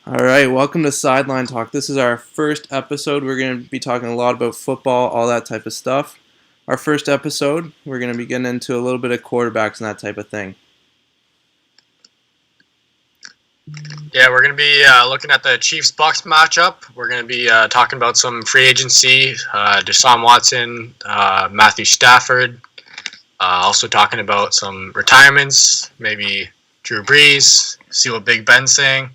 All right, welcome to Sideline Talk. This is our first episode. We're going to be talking a lot about football, all that type of stuff. Our first episode, we're going to be getting into a little bit of quarterbacks and that type of thing. Yeah, we're going to be looking at the Chiefs-Bucks matchup. We're going to be talking about some free agency, Deshaun Watson, Matthew Stafford. Also talking about some retirements, maybe Drew Brees, see what Big Ben's saying.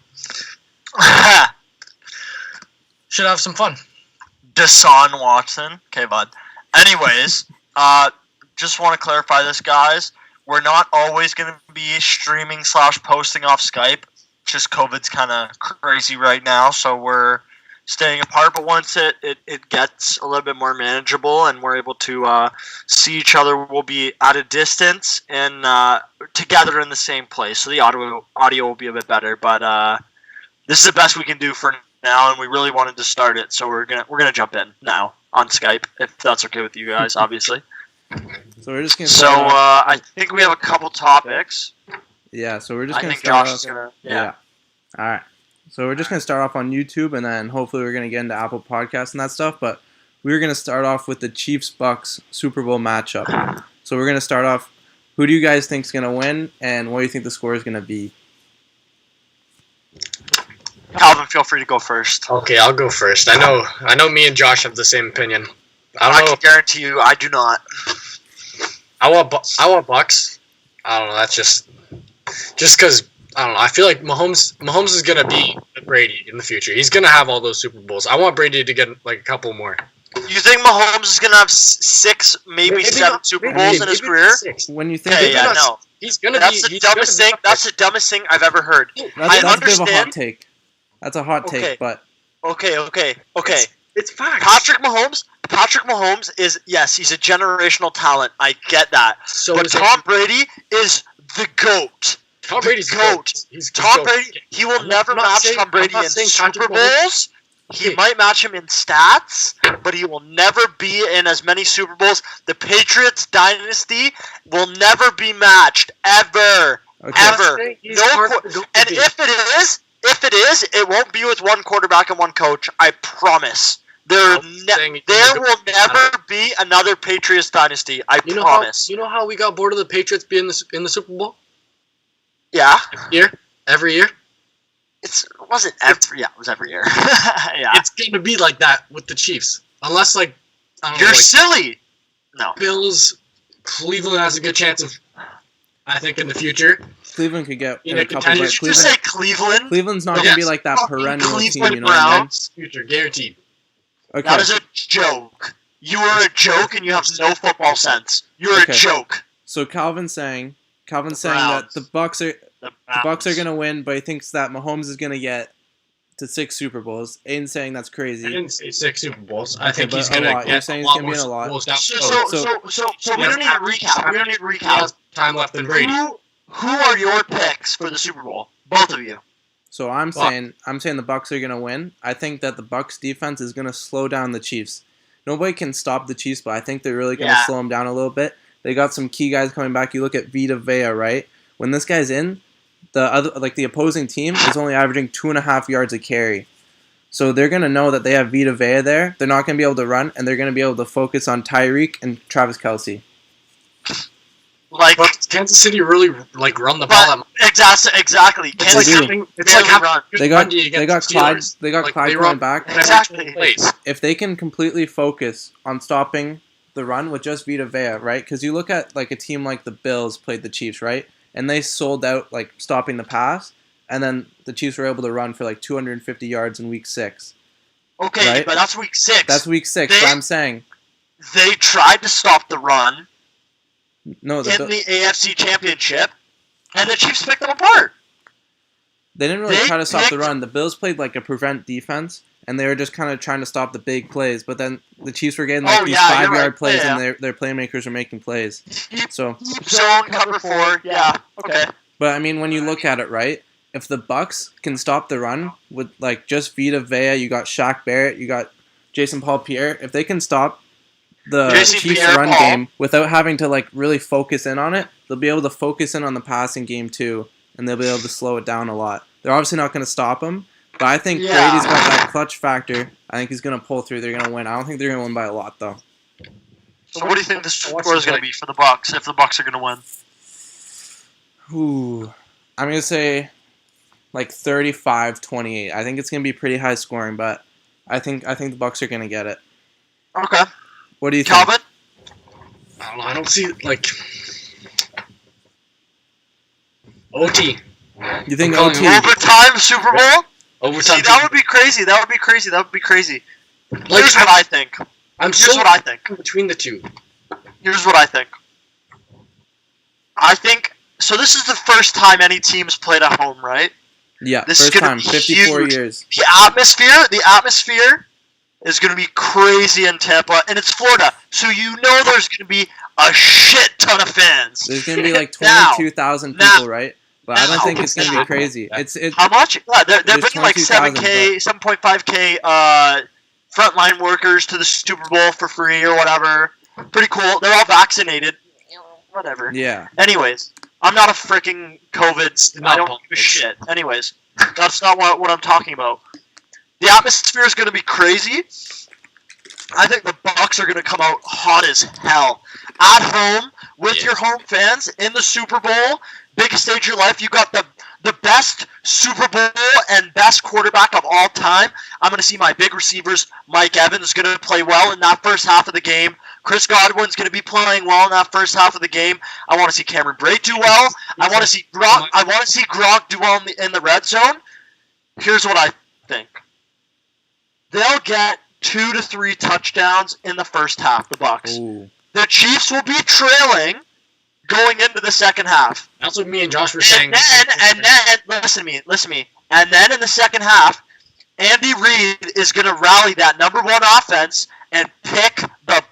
Should have some fun. Deshaun Watson. Okay, bud. Anyways, just want to clarify this, guys. We're not always going to be streaming / posting off Skype. Just COVID's kind of crazy right now, so we're staying apart. But once it gets a little bit more manageable and we're able to see each other, we'll be at a distance and together in the same place. So the audio will be a bit better. But this is the best we can do for now, and we really wanted to start it, so we're gonna jump in now on Skype, if that's okay with you guys, obviously. So we're just gonna. I think we have a couple topics. Yeah, so we're just gonna. I think Josh is gonna. Yeah. All right. So we're just gonna start off on YouTube, and then hopefully we're gonna get into Apple Podcasts and that stuff. But we're gonna start off with the Chiefs-Bucks Super Bowl matchup. So we're gonna start off. Who do you guys think is gonna win, and what do you think the score is gonna be? Calvin, feel free to go first. Okay, I'll go first. I know me and Josh have the same opinion. I can guarantee you I do not. I want Bucks. I don't know, that's just because, I don't know, I feel like Mahomes is going to be Brady in the future. He's going to have all those Super Bowls. I want Brady to get like a couple more. You think Mahomes is going to have 6, maybe 7 Super Bowls in his career? 6. When you think no. He's going to be... That's the dumbest thing. That's the dumbest thing I've ever heard. That's a bit of a hot take. That's a hot take, but... Okay. It's facts. Patrick Mahomes is, yes, he's a generational talent. I get that. But Tom Brady is the GOAT. Tom Brady's the GOAT. Tom Brady, he will never match Tom Brady in Super Bowls. He might match him in stats, but he will never be in as many Super Bowls. The Patriots dynasty will never be matched, ever. Okay. Ever. And if it is, it won't be with one quarterback and one coach. I promise. There will never be another Patriots dynasty. I promise. You know how we got bored of the Patriots being in the Super Bowl? Yeah. Every year? It wasn't every. Yeah, it was every year. Yeah. It's going to be like that with the Chiefs, unless you're silly. No. Bills, Cleveland has a good chance of. I think in the future. Cleveland could get in a couple. Did you just say Cleveland? Cleveland's not going to be like that perennial Cleveland team, you know what I mean? Future, guaranteed. Okay. That is a joke. You are a joke and you have no football sense. You're a joke. So Calvin's saying that the Bucks are going to win, but he thinks that Mahomes is going to get to 6 Super Bowls. Aiden's saying that's crazy. I didn't say 6 Super Bowls. I think he's going to get You're saying he's going to be in a lot. So we don't need to recap. We don't need to recap. Time left in Brady. Who are your picks for the Super Bowl? Both of you. So I'm saying the Bucks are going to win. I think that the Bucks defense is going to slow down the Chiefs. Nobody can stop the Chiefs, but I think they're really going to slow them down a little bit. They got some key guys coming back. You look at Vita Vea, right? When this guy's in, the opposing team is only averaging 2.5 yards a carry. So they're going to know that they have Vita Vea there. They're not going to be able to run, and they're going to be able to focus on Tyreek and Travis Kelce. But Kansas City really run the ball. Exactly. They got Clyde coming back. Exactly. If they can completely focus on stopping the run with just Vita Vea, right? Because you look at a team like the Bills played the Chiefs, right? And they sold out stopping the pass, and then the Chiefs were able to run for 250 yards in week 6. Okay, right? But that's week 6. That's week 6. But I'm saying they tried to stop the run. No, in the AFC Championship, and the Chiefs picked them apart. They didn't really try to stop the run. The Bills played a prevent defense, and they were just kind of trying to stop the big plays. But then the Chiefs were getting these 5-yard plays, and their playmakers were making plays. So zone cover 4, yeah, okay. But I mean, when you look at it, right? If the Bucks can stop the run with just Vita Vea, you got Shaq Barrett, you got Jason Paul-Pierre. If they can stop the Chiefs run game without having to really focus in on it, they'll be able to focus in on the passing game too, and they'll be able to slow it down a lot. They're obviously not going to stop him. But I think Yeah. Brady's got that clutch factor. I think he's going to pull through. They're going to win. I don't think they're going to win by a lot, though. So what do you think the score is going to be for the Bucks if the Bucks are going to win? Ooh. I'm going to say like 35-28. I think it's going to be pretty high scoring, but I think the Bucks are going to get it. Okay. What do you think? Calvin? I don't know. I don't see like OT. You think I'm OT? calling Overtime Super Bowl? Overtime. See, that would be crazy. That would be crazy. Like, Here's what I think. Here's what I think. between the two. Here's what I think. I think so. This is the first time any team's played at home, right? Yeah, This first is gonna time, be 54 huge. years. The atmosphere is going to be crazy in Tampa, and it's Florida, so you know there's going to be a shit ton of fans. There's going to be like Now. 22,000 Now. people, right? But I don't Now. think it's going to be crazy. It's How much? Yeah, they're There's bringing like 22,000, 7K, 7.5K frontline workers to the Super Bowl for free or whatever. Pretty cool. They're all vaccinated. Whatever. yeah. Anyways, I'm not a freaking COVID. I don't give a shit. Anyways, that's not what I'm talking about. The atmosphere is going to be crazy. I think the Bucks are going to come out hot as hell. At home, with your home fans, in the Super Bowl, biggest stage of your life, you got the best Super Bowl and best quarterback of all time. I'm going to see my big receivers. Mike Evans is going to play well in that first half of the game. Chris Godwin's going to be playing well in that first half of the game. I want to see Cameron Brate do well. I want to see Gronk. I want to see Gronk do well in the red zone. Here's what I think. They'll get 2 to 3 touchdowns in the first half. The Bucks. Ooh. The Chiefs will be trailing going into the second half. That's what me and Josh were saying. And then, listen to me. And then in the second half, Andy Reid is going to rally that number one offense and pick the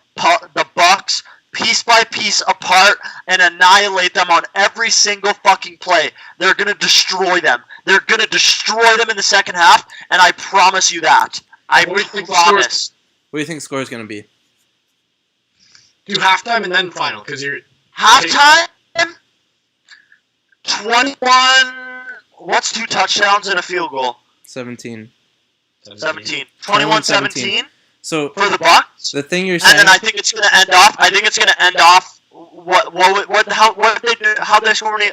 Bucks piece by piece apart and annihilate them on every single fucking play. They're going to destroy them. They're going to destroy them in the second half, and I promise you that. I promise. What do you think the score is going to be? Do halftime and then final, because you're Halftime, 21. What's 2 touchdowns and a field goal? 17. 17. 21-17 So for the Bucks. the thing you're And saying, then I think it's going to end off. How they score many?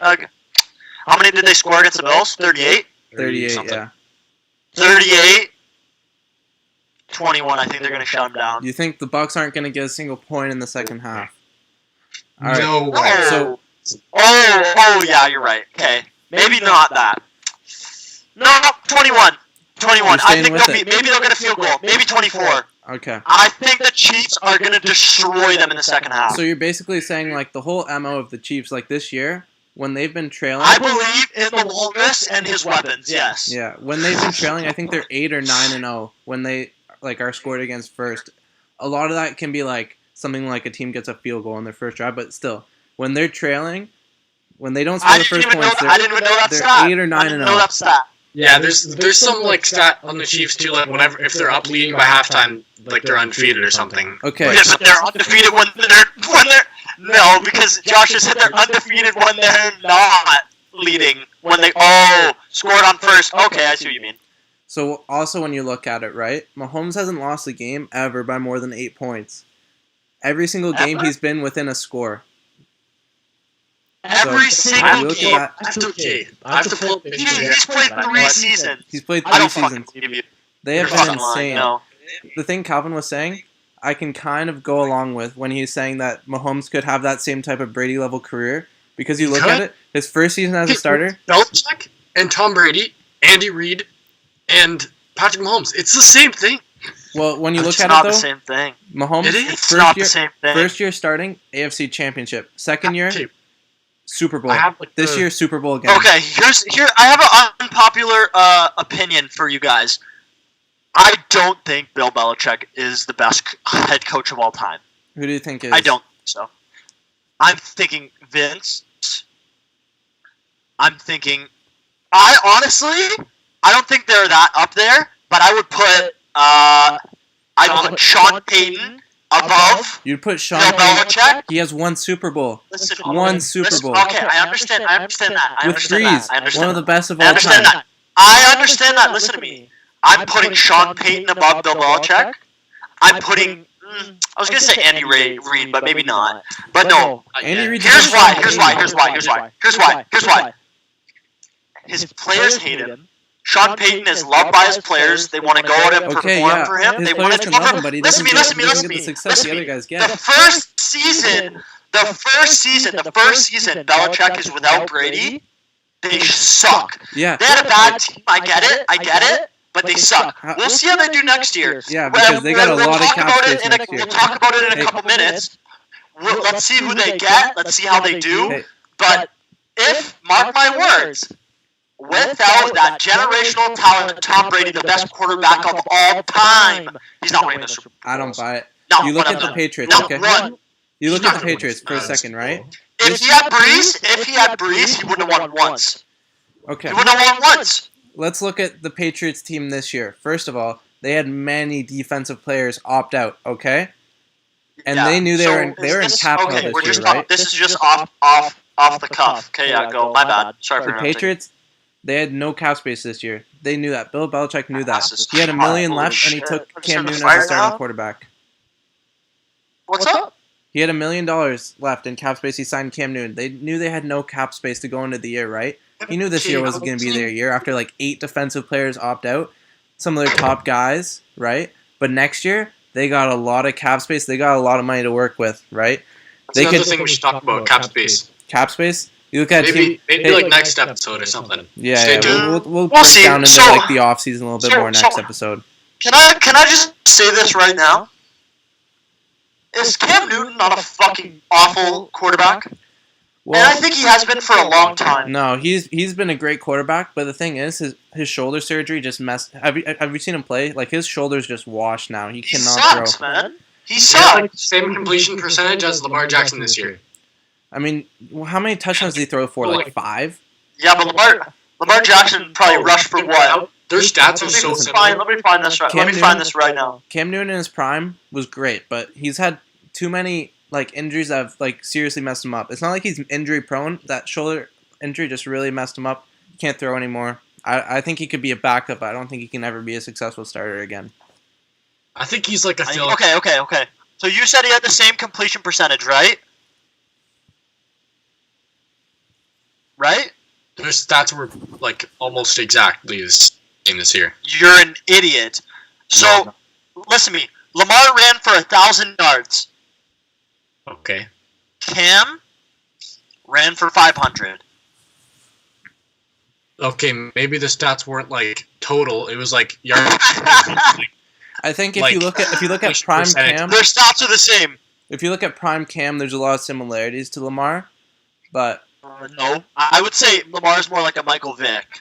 How many did they score against the Bills? 38. 38, something. yeah. 38. 21. I think they're going to shut them down. You think the Bucks aren't going to get a single point in the second half? All right. No way. Oh, oh, yeah, you're right. Okay, maybe not that. No, 21. 21. You're I staying think with maybe they'll get a field goal. Maybe 24. Okay. I think the Chiefs are going to destroy them in the second half. So you're basically saying like the whole MO of the Chiefs, like this year, when they've been trailing. I believe in the Walrus and his weapons. Yes. Yeah, when they've been trailing, I think they're 8 or 9-0 when they like are scored against first. A lot of that can be like something like a team gets a field goal in their first drive, but still, when they're trailing, when they don't score the first points, I didn't even know that they're stat. 8 or 9-0. I didn't know that stat. Yeah, there's some like stat on the Chiefs too, like whenever if they're up leading by halftime, like they're undefeated or something. Okay. Yeah, but they're undefeated when they're no, because Josh just said they're undefeated when they're not leading. When they scored on first. Okay, I see what you mean. So also when you look at it, right, Mahomes hasn't lost a game ever by more than 8 points. Every single game he's been within a score. Every So, single look at game. that. That's okay. I have to pull up the He's played 3 seasons. He's played I 3 don't fucking seasons. believe you. They have You're been fucking lying. insane. No. The thing Calvin was saying, I can kind of go along with when he's saying that Mahomes could have that same type of Brady level career because you look at it, his first season as a starter, Belichick and Tom Brady, Andy Reid, and Patrick Mahomes. It's the same thing. well, when you look It's at not it the though, same thing. Mahomes It is. It's not the year, same thing. first year starting AFC Championship, second year Okay, Super Bowl. I have like This the- year Super Bowl again. Okay, here I have an unpopular opinion for you guys. I don't think Bill Belichick is the best head coach of all time. Who do you think is? I don't think so. I'm thinking Vince. I'm thinking. I don't think they're that up there, but I would put I'd put Sean Payton above You'd put Sean Bill Payton. Belichick. He has 1 Super Bowl. Listen, One Super listen, Bowl. Okay, I understand that. I With understand Breeze. that. I understand One of the best of I all understand time. that. I understand that. Listen to me. I'm putting Sean Payton above Bill Belichick. I'm putting. I was gonna say Andy Reid, but maybe not. But no. Andy Reid. Here's why. His players hate him. Sean Payton is loved by his players. They want to go out and perform for him. His They want players to can love him, but he doesn't get listen the success the other guys get. The first season, Belichick is without Brady. They suck. Yeah. They had a bad team. I get it. But they suck. We'll see how they do next year. Yeah, because they got a lot of cap space next year. We'll talk about it in a couple minutes. Let's see who they get. Let's see how they do. But if, mark my words, without that generational talent, Tom Brady, the best quarterback of all time, he's not winning the Super Bowl. I don't buy it. No, you look at the Patriots, okay? You look at the Patriots for a second, right? If he had Breeze, he wouldn't have won once. Okay. He wouldn't have won once. Let's look at the Patriots team this year. First of all, they had many defensive players opt out, okay? And they knew they were in cap hell this year, right? This is just off the cuff. Okay, yeah, go. My bad. Sorry for interrupting. The Patriots, they had no cap space this year. They knew that. Bill Belichick knew that. He had $1 million left, and he took Cam Newton as a starting quarterback. What's up? He had $1 million left in cap space. He signed Cam Newton. They knew they had no cap space to go into the year, right? He knew this year wasn't going to be their year after like 8 defensive players opt out. Some of their top guys, right? But next year, they got a lot of cap space. They got a lot of money to work with, right? That's another thing we should talk about, cap space. Cap space? You look at maybe like next episode or something. Yeah, we'll break down into like the offseason a little bit more next episode. Can I just say this right now? Is Cam Newton not a fucking awful quarterback? Well, and I think he has been for a long time. No, he's been a great quarterback, but the thing is, his shoulder surgery just messed. Have you seen him play? Like his shoulder's just washed now. He cannot sucks, throw. Man. He sucks. Like same completion percentage as Lamar Jackson this year. I mean, how many touchdowns did he throw for? Like 5? Yeah, but Lamar Jackson probably rushed for what? Their stats are so similar. Let me find this right now. Cam Newton in his prime was great, but he's had too many like injuries that have like seriously messed him up. It's not like he's injury prone. That shoulder injury just really messed him up. He can't throw anymore. I think he could be a backup. I don't think he can ever be a successful starter again. I think he's like a Okay. So you said he had the same completion percentage, right? Right? Their stats were like almost exactly the same this year. You're an idiot. So listen to me. Lamar ran for 1,000 yards. Okay. Cam ran for 500. Okay, maybe the stats weren't like total. It was like yards. I think if you look at prime Cam, their stats are the same. If you look at prime Cam, there's a lot of similarities to Lamar, but no, I would say Lamar's more like a Michael Vick.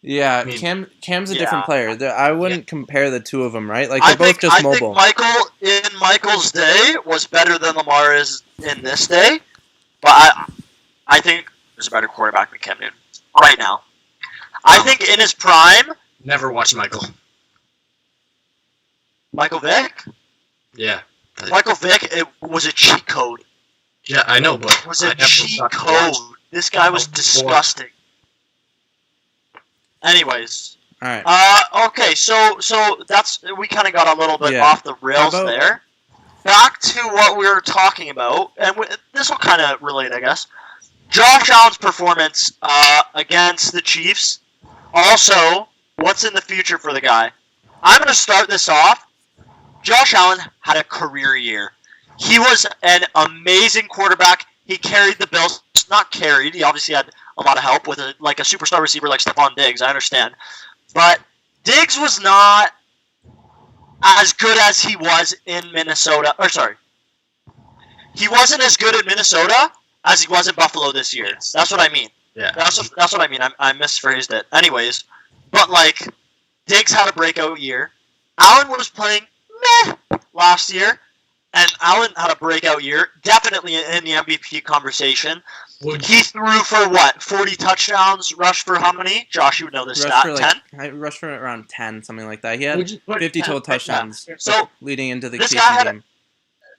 Yeah, Cam's a different player. I wouldn't compare the two of them, right? Like they're both just mobile. I think Michael in Michael's day was better than Lamar is in this day, but I think there's a better quarterback than Cam Newton right now. I think in his prime. Never watched Michael. Michael Vick? Yeah. Michael Vick, it was a cheat code. Yeah, I know, but it was a cheat code. This guy was disgusting. Anyways. All right. Okay, so that's we kind of got a little bit off the rails there. Back to what we were talking about, and this will kind of relate, I guess. Josh Allen's performance against the Chiefs. Also, what's in the future for the guy? I'm going to start this off. Josh Allen had a career year. He was an amazing quarterback. He carried the Bills. Not carried. He obviously had a lot of help with a superstar receiver like Stephon Diggs. I understand. But Diggs was not as good as he was in Minnesota. Or sorry. He wasn't as good in Minnesota as he was in Buffalo this year. That's what I mean. Yeah. That's what I mean. I misphrased it. Anyways, but like Diggs had a breakout year. Allen was playing meh last year, and Allen had a breakout year. Definitely in the MVP conversation. He threw for what? 40 touchdowns. Rushed for how many? Josh, you would know this stat. 10. I rushed for around 10, something like that. He had 50 total touchdowns. So leading into the KC game.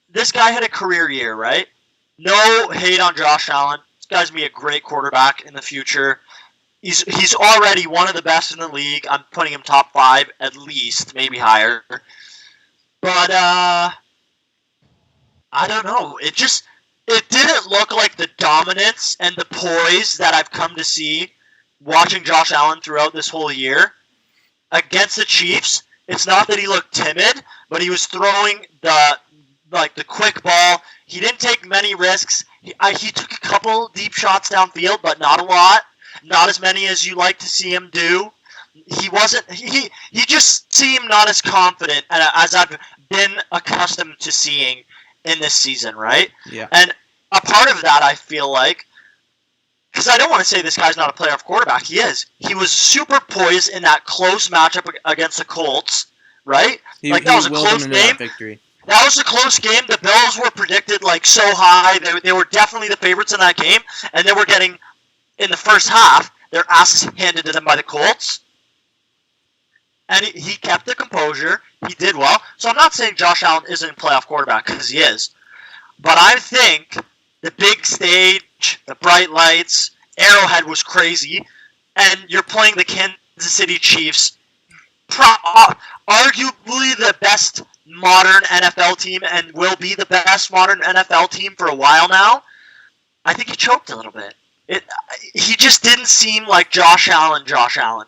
This guy had a career year, right? No hate on Josh Allen. This guy's gonna be a great quarterback in the future. He's already one of the best in the league. I'm putting him top 5 at least, maybe higher. But I don't know. It didn't look like the dominance and the poise that I've come to see watching Josh Allen throughout this whole year against the Chiefs. It's not that he looked timid, but he was throwing the quick ball. He didn't take many risks. He took a couple deep shots downfield, but not a lot. Not as many as you like to see him do. He wasn't. He just seemed not as confident as I've been accustomed to seeing in this season, right? Yeah. And a part of that, I feel like, because I don't want to say this guy's not a playoff quarterback. He is. He was super poised in that close matchup against the Colts, right? That was a close game. That was a close game. The Bills were predicted so high. They were definitely the favorites in that game, and they were getting, in the first half, their asses handed to them by the Colts. And he kept the composure. He did well. So I'm not saying Josh Allen isn't a playoff quarterback, because he is. But I think the big stage, the bright lights, Arrowhead was crazy, and you're playing the Kansas City Chiefs, arguably the best modern NFL team, and will be the best modern NFL team for a while now. I think he choked a little bit. He just didn't seem like Josh Allen.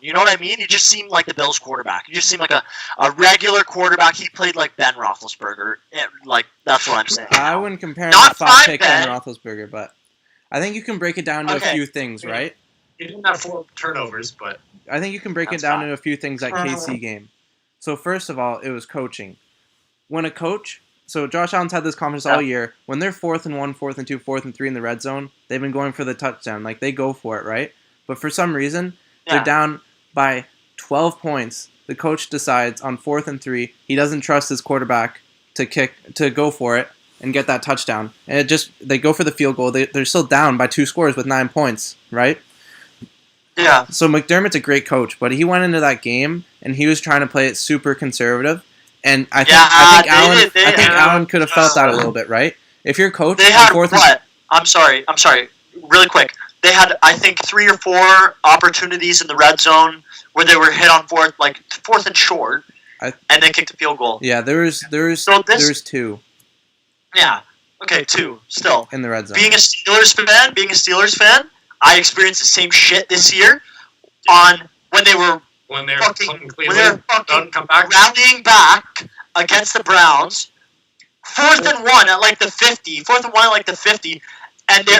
You know what I mean? He just seemed like the Bills quarterback. He just seemed like a regular quarterback. He played like Ben Roethlisberger. That's what I'm saying. I wouldn't compare him to 5-pick Ben Roethlisberger, but I think you can break it down to a few things, right? He didn't have 4 turnovers, but I think you can break it down to a few things that KC game. So first of all, it was coaching. When a coach... So Josh Allen's had this confidence all year. When they're 4th and 1, 4th and 2, 4th and 3 in the red zone, they've been going for the touchdown. They go for it, right? But for some reason, they're down by 12 points. The coach decides on 4th and 3, he doesn't trust his quarterback to go for it and get that touchdown. And they go for the field goal. They're still down by 2 scores with 9 points, right? Yeah. So McDermott's a great coach, but he went into that game and he was trying to play it super conservative. And I think Allen could have felt that a little bit, right? If your coach, they had what? I'm sorry. Really quick. They had, I think, 3 or 4 opportunities in the red zone where they were hit on 4th and short, and they kicked a field goal. Yeah, there was 2. Yeah. Okay, 2 still in the red zone. Being a Steelers fan, I experienced the same shit this year when they were fucking rallying back against the Browns. 4th and 1 at the 50. 4th and 1 at the 50, and they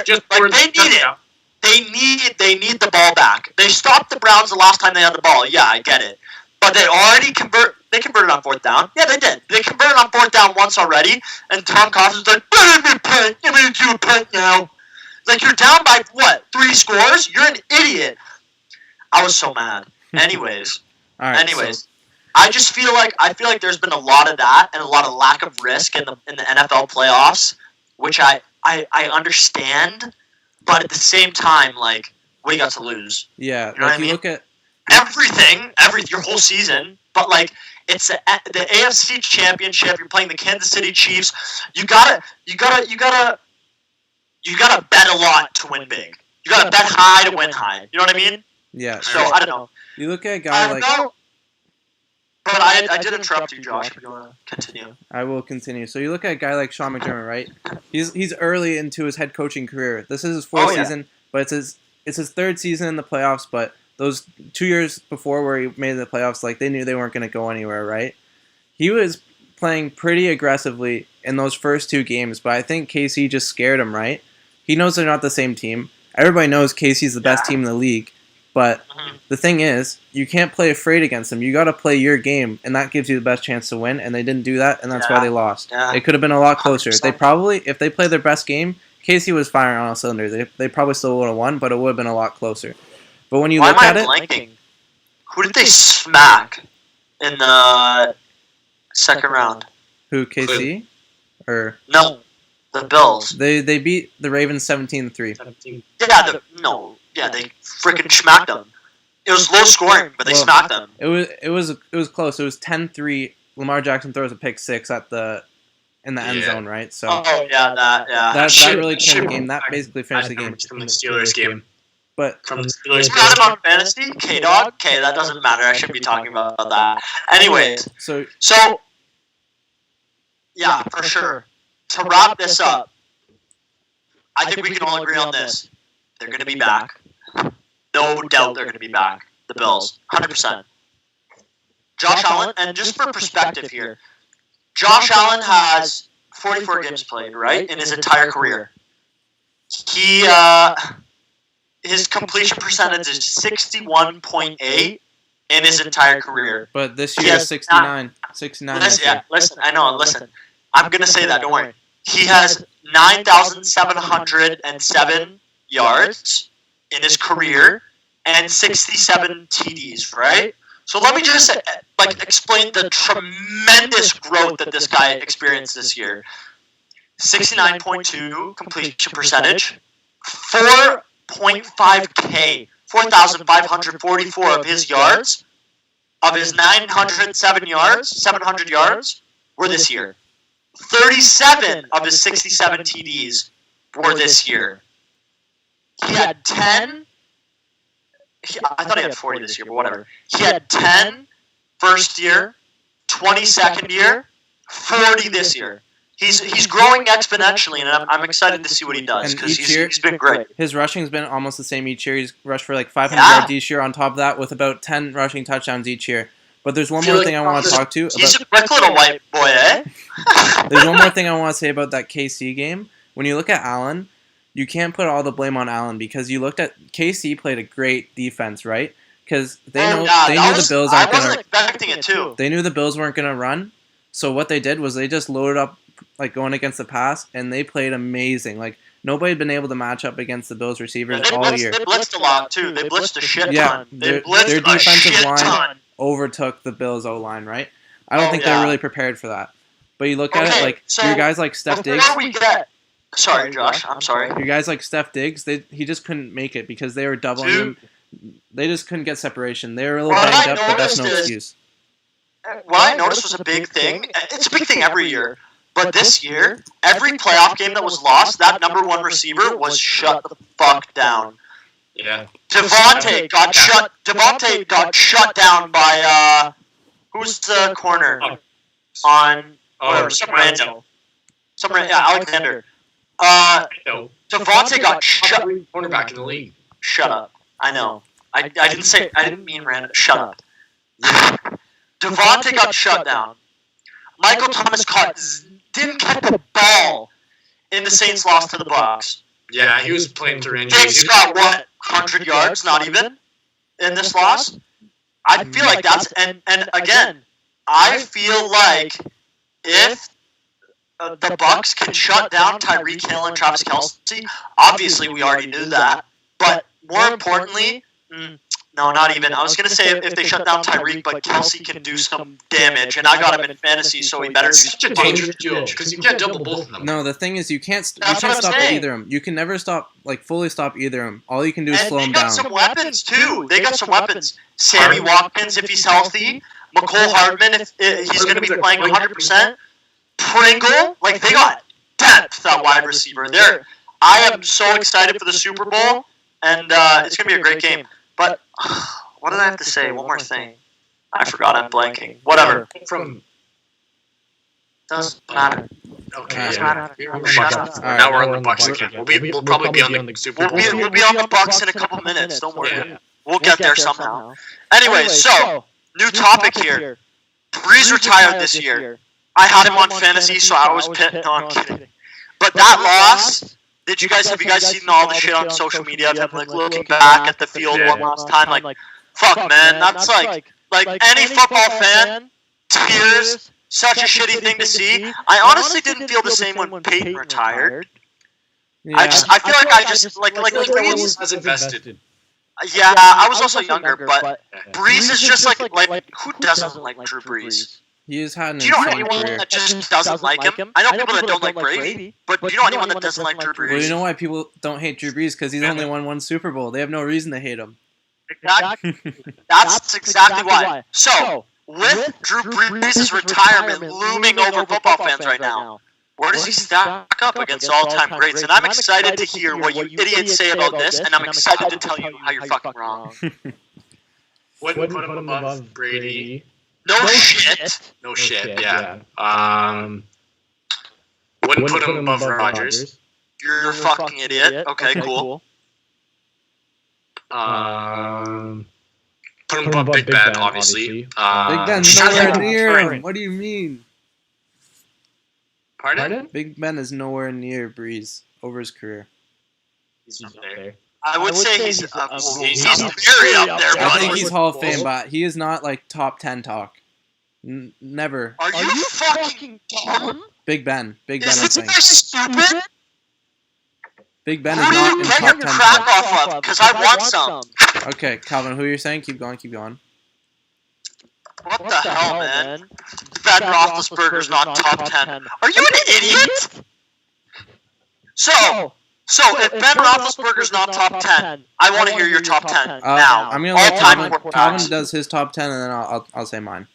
need it. They need the ball back. They stopped the Browns the last time they had the ball. Yeah, I get it. But they already converted on 4th down. Yeah, they did. They converted on 4th down once already, and Tom Coughlin was like, I'm going to do a punt now. You're down by, 3 scores? You're an idiot. I was so mad. Anyways. I just feel like there's been a lot of that and a lot of lack of risk in the NFL playoffs, which I understand, but at the same time, what do you got to lose? Yeah, you know what I mean? Look at everything, your whole season, but it's the AFC Championship. You're playing the Kansas City Chiefs. You gotta bet a lot to win big. You gotta bet high to win high. You know what I mean? Yeah. So I don't know. You look at a guy But I did interrupt you, Josh. If you want to continue. I will continue. So you look at a guy like Sean McDermott, right? He's early into his head coaching career. This is his 4th season, but it's his 3rd season in the playoffs. But those 2 years before where he made the playoffs, they knew they weren't going to go anywhere, right? He was playing pretty aggressively in those first 2 games, but I think KC just scared him, right? He knows they're not the same team. Everybody knows KC's the best team in the league. But the thing is, you can't play afraid against them. You got to play your game, and that gives you the best chance to win. And they didn't do that, and that's why they lost. Yeah. It could have been a lot closer. 100%. They probably, if they played their best game, KC was firing on all cylinders. They probably still would have won, but it would have been a lot closer. But when you look at it, who did they smack in the second round? Who, KC? Or no, the Bills. They beat the Ravens 17-3. Yeah, they freaking smacked them. It was low scoring, but they smacked them. It was close. It was 10-3. Lamar Jackson throws a pick 6 in the end zone, right? So that really changed the game. That basically finished the game. From the Steelers game. But From the Is Steelers. that on fantasy? K-Dog? Okay, that doesn't matter. I shouldn't be talking about that. Anyways, so so, yeah, for sure. To wrap this up, I think we can all agree on this. They're going to be back. No doubt they're going to be back. The Bills. 100%. Josh Allen, and just for perspective here, Josh Allen has 44 games played, right, in his entire career. His completion percentage is 61.8 in his entire career. but this year is 69. 69. Listen, I know, listen. I'm going to say that, don't worry. He has 9,707 yards in his career and 67 TDs, right? So let me just explain the tremendous growth that this guy experienced this year. 69.2 completion percentage, 4.5K, 4,544 of his yards, of his 700 yards, were this year. 37 of his 67 TDs were this year. He had 10. I thought he had 40 this year, but whatever. He had 10 first year, 20 second year, 40 this year. He's growing exponentially, and I'm excited to see what he does because he's been great. His rushing's been almost the same each year. He's rushed for like 500 yards each year on top of that with about 10 rushing touchdowns each year. But there's one more thing I want to talk to. He's a quick little white boy, eh? There's one more thing I want to say about that KC game. When you look at Allen, you can't put all the blame on Allen because you looked at KC played a great defense, right? Because they knew the Bills aren't going to. I wasn't expecting it too. They knew the Bills weren't going to run, so what they did was they just loaded up like going against the pass, and they played amazing. Like nobody had been able to match up against the Bills receivers all year. They blitzed a lot too. They blitzed a shit ton. Yeah, They blitzed their defensive a shit ton. Overtook the Bills O-line, right? I don't think they're really prepared for that. But you look at it like your guys like Steph Diggs. Sorry, Josh. I'm sorry. Your guys like Steph Diggs, he just couldn't make it because they were doubling him. They just couldn't get separation. They were a little banged up, but that's no excuse. What I noticed was a big thing. It's a big thing every year. But this year, every playoff game that was lost, that number one receiver was shut the fuck down. Yeah. Devontae got shut down by who's the corner on some random. Alexander. Devontae got shut. Cornerback in the league. Shut up. I know. I didn't mean random. Shut up. Devontae got shut down. Michael Thomas didn't catch the ball in the Saints' loss to the Bucs. Yeah, he was playing through injuries. Diggs got 100 yards, not even, in this loss. I feel like that's and again, I feel like if the Bucs can shut down Tyreek Hill and Travis Kelce, obviously we already knew that. But more importantly, no, not even. I was going to say if they shut down Tyreek, but Kelce can do some damage, and I got him in fantasy, so he better do such a dangerous duo because you can't double both of them. No, the thing is you can't stop either of them. You can never fully stop either of them. All you can do is slow them down. They got some weapons, too. They got some weapons. Sammy Watkins, if he's healthy. McCole Hardman, if he's going to be playing 100%. Pringle, they got depth at wide receiver. I am so excited for the Super Bowl, and it's going to be a great game. But what did I have to say? One more thing. I forgot. I'm blanking. Whatever. Doesn't matter. Okay. Doesn't matter. Shut up. Now we're on the Bucs again. We'll probably be on the Super Bowl. We'll be on the Bucs in a couple minutes. Don't worry. Yeah. We'll get there somehow. Anyway, so new topic here. Breeze retired this year. I had him on fantasy, so I was pitting. No, I'm kidding. But that loss. Have you guys seen all the shit on social media of him looking back at the field one last time? Fuck man, that's like any football fan, tears, such a shitty thing to see. I honestly didn't feel the same when Peyton retired. Yeah. I feel like I just Breeze has invested. Yeah, I was also younger, but Breeze is just like who doesn't like Drew Brees? He has had an Do you know insane anyone career. that just doesn't like him? I know people that don't like Brady, but do you know anyone that doesn't like Drew Brees? Well, you know why people don't hate Drew Brees? Because he's only won one Super Bowl. They have no reason to hate him. That's exactly why. So, with Drew Brees' retirement looming over football fans right now, Where does he stack up against all-time greats? And I'm excited to hear what you idiots say about this, and I'm excited to tell you how you're fucking wrong. Wouldn't put him above Brady. No shit. No shit, yeah. Wouldn't put him above Rodgers. You're a fucking idiot. Okay, cool. Put him above Big Ben, obviously. Big Ben's nowhere near him. What do you mean? Pardon? Big Ben is nowhere near Breeze over his career. He's up there. I would say he's very up there, I think buddy. he's Hall of Fame, but he is not like top 10 talk. Never. Are you fucking dumb? Big Ben. Big Ben, Is I this think. guy stupid? Big Ben Who is do not you in get top your 10 crap talk. off of? Because I want some. Okay, Calvin, who you're saying? Keep going, keep going. What the hell, man? Ben Roethlisberger's not top 10. Are you an idiot? So if Ben Roethlisberger's not top 10, I want to hear your top 10 now. I'm gonna let All-time Calvin does his top 10, and then I'll say mine.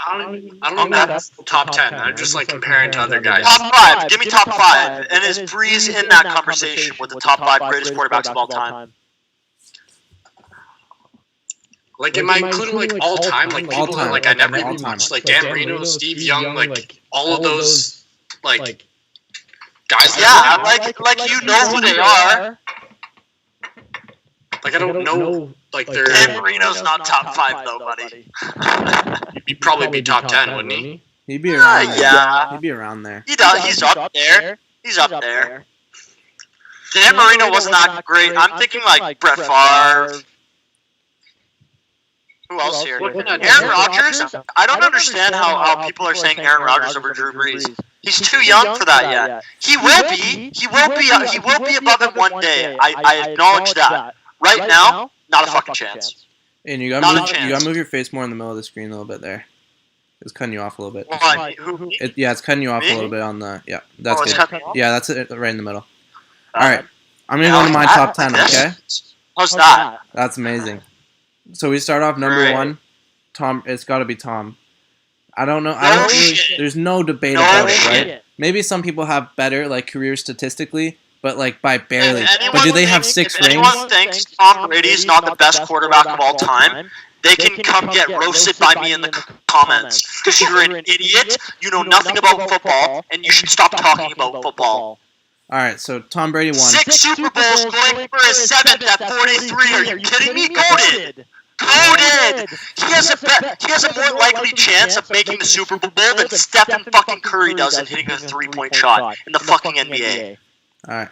I don't know that's top 10. I'm just like comparing to other guys. Top 5. Give me top 5. And is Breeze in that conversation with the top 5 greatest quarterbacks of all time? Like, am I including like all time? Like people that like I never even watched, like Dan Marino, Steve Young, like all of those like guys. Yeah, like you know who they are. Like I don't know. Like they're. Dan Marino's not top 5 though, buddy. He'd probably be top 10, wouldn't he? He'd be around there. Yeah. He'd be around there. He's up there. He's up there. Dan Marino wasn't that great. I'm thinking like Brett Favre. Who else here? Aaron Rodgers? I don't understand how people are saying Aaron Rodgers over Drew Brees. He's too young for that yet. He will be. He will be above him one day. I acknowledge that. Right now, not a fucking chance. And you gotta move your face more in the middle of the screen a little bit there. It's cutting you off a little bit. It's cutting you off a little bit on the. Yeah, that's good. Yeah, that's it right in the middle. All right, I'm gonna go to my top 10. Okay. How's that? That's amazing. So we start off number 1. Tom. It's got to be Tom. I don't know. There's no debate about it, right? Maybe some people have better like careers statistically, but like by barely. But do they have 6 rings? If anyone thinks Tom Brady is not the best quarterback of all time, they can come get roasted by me in the comments. Because you're an idiot, you know nothing about football, and you should stop talking about football. All right, so Tom Brady won 6 Super Bowls, going for his 7th at 43. Are you kidding me? Goated. He has a more likely chance of making the Super Bowl than Stephen fucking Curry does in hitting a 3-point shot in the fucking NBA. All right.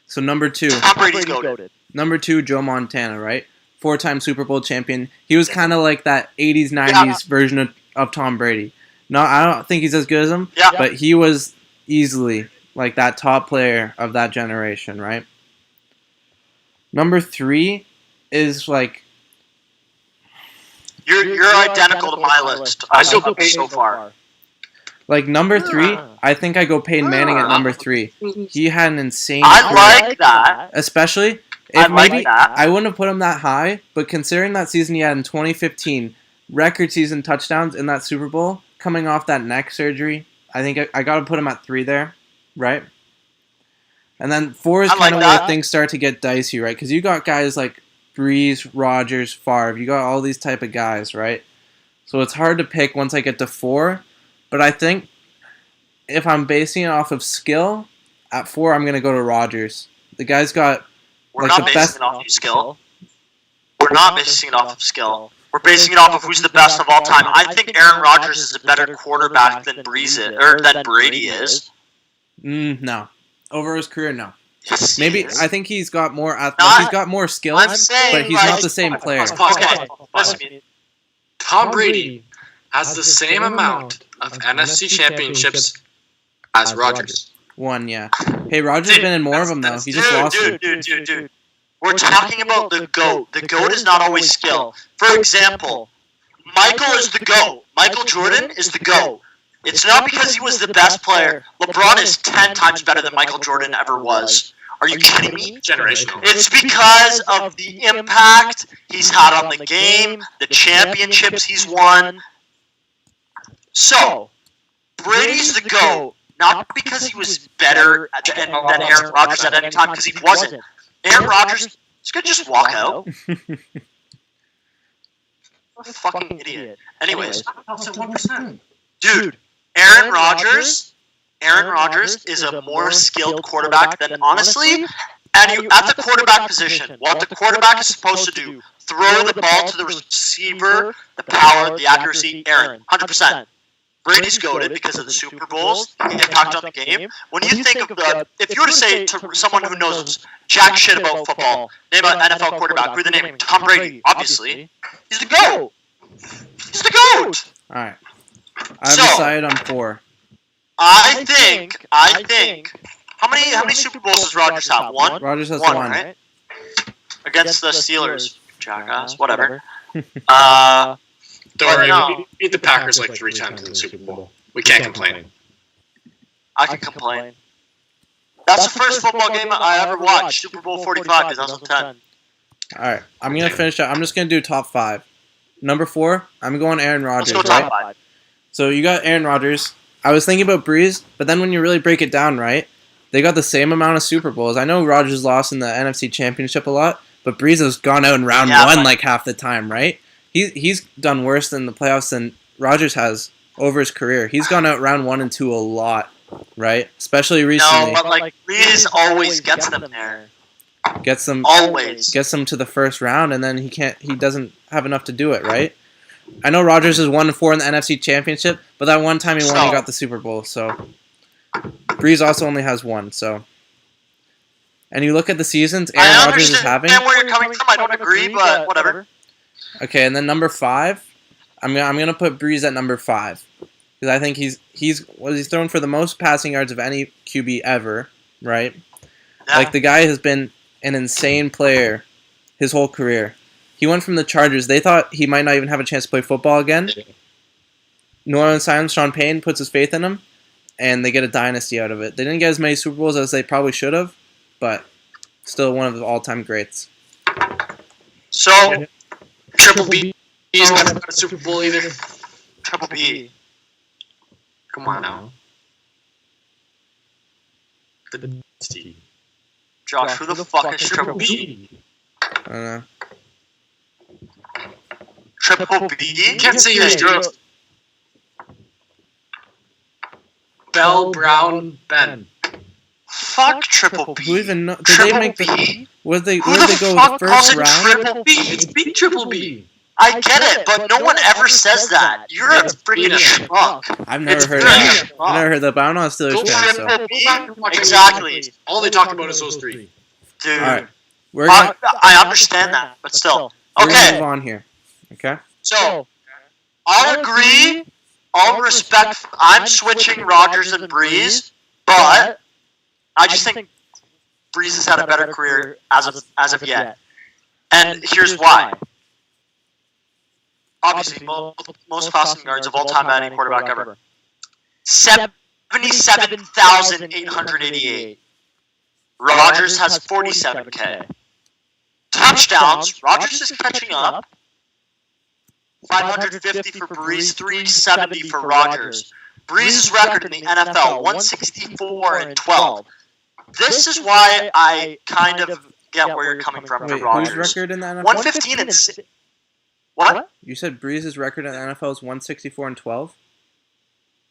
So number 2. Tom Brady's goated. Number 2, Joe Montana, right? 4-time Super Bowl champion. He was kind of like that 80s, 90s version of Tom Brady. No, I don't think he's as good as him, but he was easily like that top player of that generation, right? Number 3 is like... You're identical to my list. I still go so far. Like number 3, I think I go Peyton Manning at number 3. He had an insane I career. like that. Especially if I wouldn't have put him that high, but considering that season he had in 2015, record season touchdowns in that Super Bowl, coming off that neck surgery, I think I got to put him at 3 there, right? And then 4 is kind of where things start to get dicey, right? Because you got guys like Breeze, Rodgers, Favre. You got all these type of guys, right? So it's hard to pick once I get to 4. But I think if I'm basing it off of skill, at 4 I'm going to go to Rodgers. The guy's got We're not basing it off of skill. We're not basing it off of skill. We're basing it off of who's the best of all time. I think Aaron Rodgers is a better quarterback than Breeze is, or than Brady is. No. Over his career, no. Maybe I think he's got more. He's got more skill, but he's not the same player. Okay, listen. Tom Brady has the same amount of NFC championships as Rodgers. 1, yeah. Hey, Rodgers has been in more of them though. He just lost it. Dude. We're talking about the GOAT. The GOAT is not always skill. For example, Michael is the GOAT. Michael Jordan is the GOAT. It's not because he was the best player. LeBron is 10 times better than Michael Jordan ever was. Are you kidding me? Generational. It's because of the impact he's had on the game, the championships he's won. So, Brady's the GOAT. Not because he was better than Aaron Rodgers at any time, because he wasn't. Aaron Rodgers is going to just walk out. What a fucking idiot. Anyways. Dude, Aaron Rodgers is a more skilled quarterback than, honestly, at the quarterback position, what the quarterback is supposed to do, throw the ball to the receiver, the power, the accuracy, Aaron, 100%. Brady's goated because of the Super Bowls, the impact on the game. When you think of if you were to say to someone who knows jack shit about football, name an NFL quarterback, who would they name? Tom Brady, obviously. He's the GOAT. He's the GOAT. All right. I've decided on 4. I think. How many Super Bowls does Rodgers have? One. Rodgers has 1, right? Against the Steelers, jackass. Whatever. Don't worry, we beat the Packers like 3 times in the Super Bowl. We can't complain. I can complain. That's the first football game I ever watched. Super Bowl 45, 2010. All right, I'm gonna finish up. I'm just gonna do top 5. Number 4, I'm going Aaron Rodgers. Let's go top 5. So you got Aaron Rodgers. I was thinking about Breeze, but then when you really break it down, right, they got the same amount of Super Bowls. I know Rodgers lost in the NFC Championship a lot, but Breeze has gone out in round 1 like half the time, right? He's done worse in the playoffs than Rodgers has over his career. He's gone out round 1 and 2 a lot, right? Especially recently. No, but Breeze always gets them there. Gets them to the first round, and then he doesn't have enough to do it, right? I know Rodgers is 1-4 in the NFC Championship, but that one time he won, he got the Super Bowl. So Breeze also only has 1. So, and you look at the seasons Aaron Rodgers is having. I understand where you're coming from. I don't agree, but whatever. Okay, and then number 5, I'm gonna put Breeze at number 5 because I think he's thrown for the most passing yards of any QB ever, right? Yeah. Like the guy has been an insane player his whole career. He went from the Chargers. They thought he might not even have a chance to play football again. New Orleans signs Sean Payton, puts his faith in him, and they get a dynasty out of it. They didn't get as many Super Bowls as they probably should have, but still one of the all-time greats. So, Triple B is not a Super Bowl either. Triple B. Come on now. The Josh, who the fuck is Triple B? I don't know. Triple B? You can't say yours, Josh. Bell, Brown, Ben. Fuck Triple B. Who even know? Did Triple they make B? the? Where did they Who go the fuck the calls first it round? Triple B? It's Big Triple B. I get it, but no one ever says that. You're a freaking schmuck. I've never heard that. I've never heard that, but I'm not a Steelers fan, so. Triple B? Exactly. All they talk about is those 3. Dude. Alright. I understand that, but still. We're gonna Okay. move on here. Okay? So, I'll agree. I'll respect. I'm switching Rodgers and Breeze, but I just think Breeze has had a better career as of yet. And here's why. Obviously, most passing yards of all time by any quarterback ever. 77,888. Rodgers has 47K. Touchdowns, Rodgers is catching up. 550 for Breeze, 370 for Rodgers. Breeze's record in the NFL, 164-12. This is why I kind of get where you're coming from for Rodgers. Whose record in the NFL? 115 and what? You said Breeze's record in the NFL is 164-12?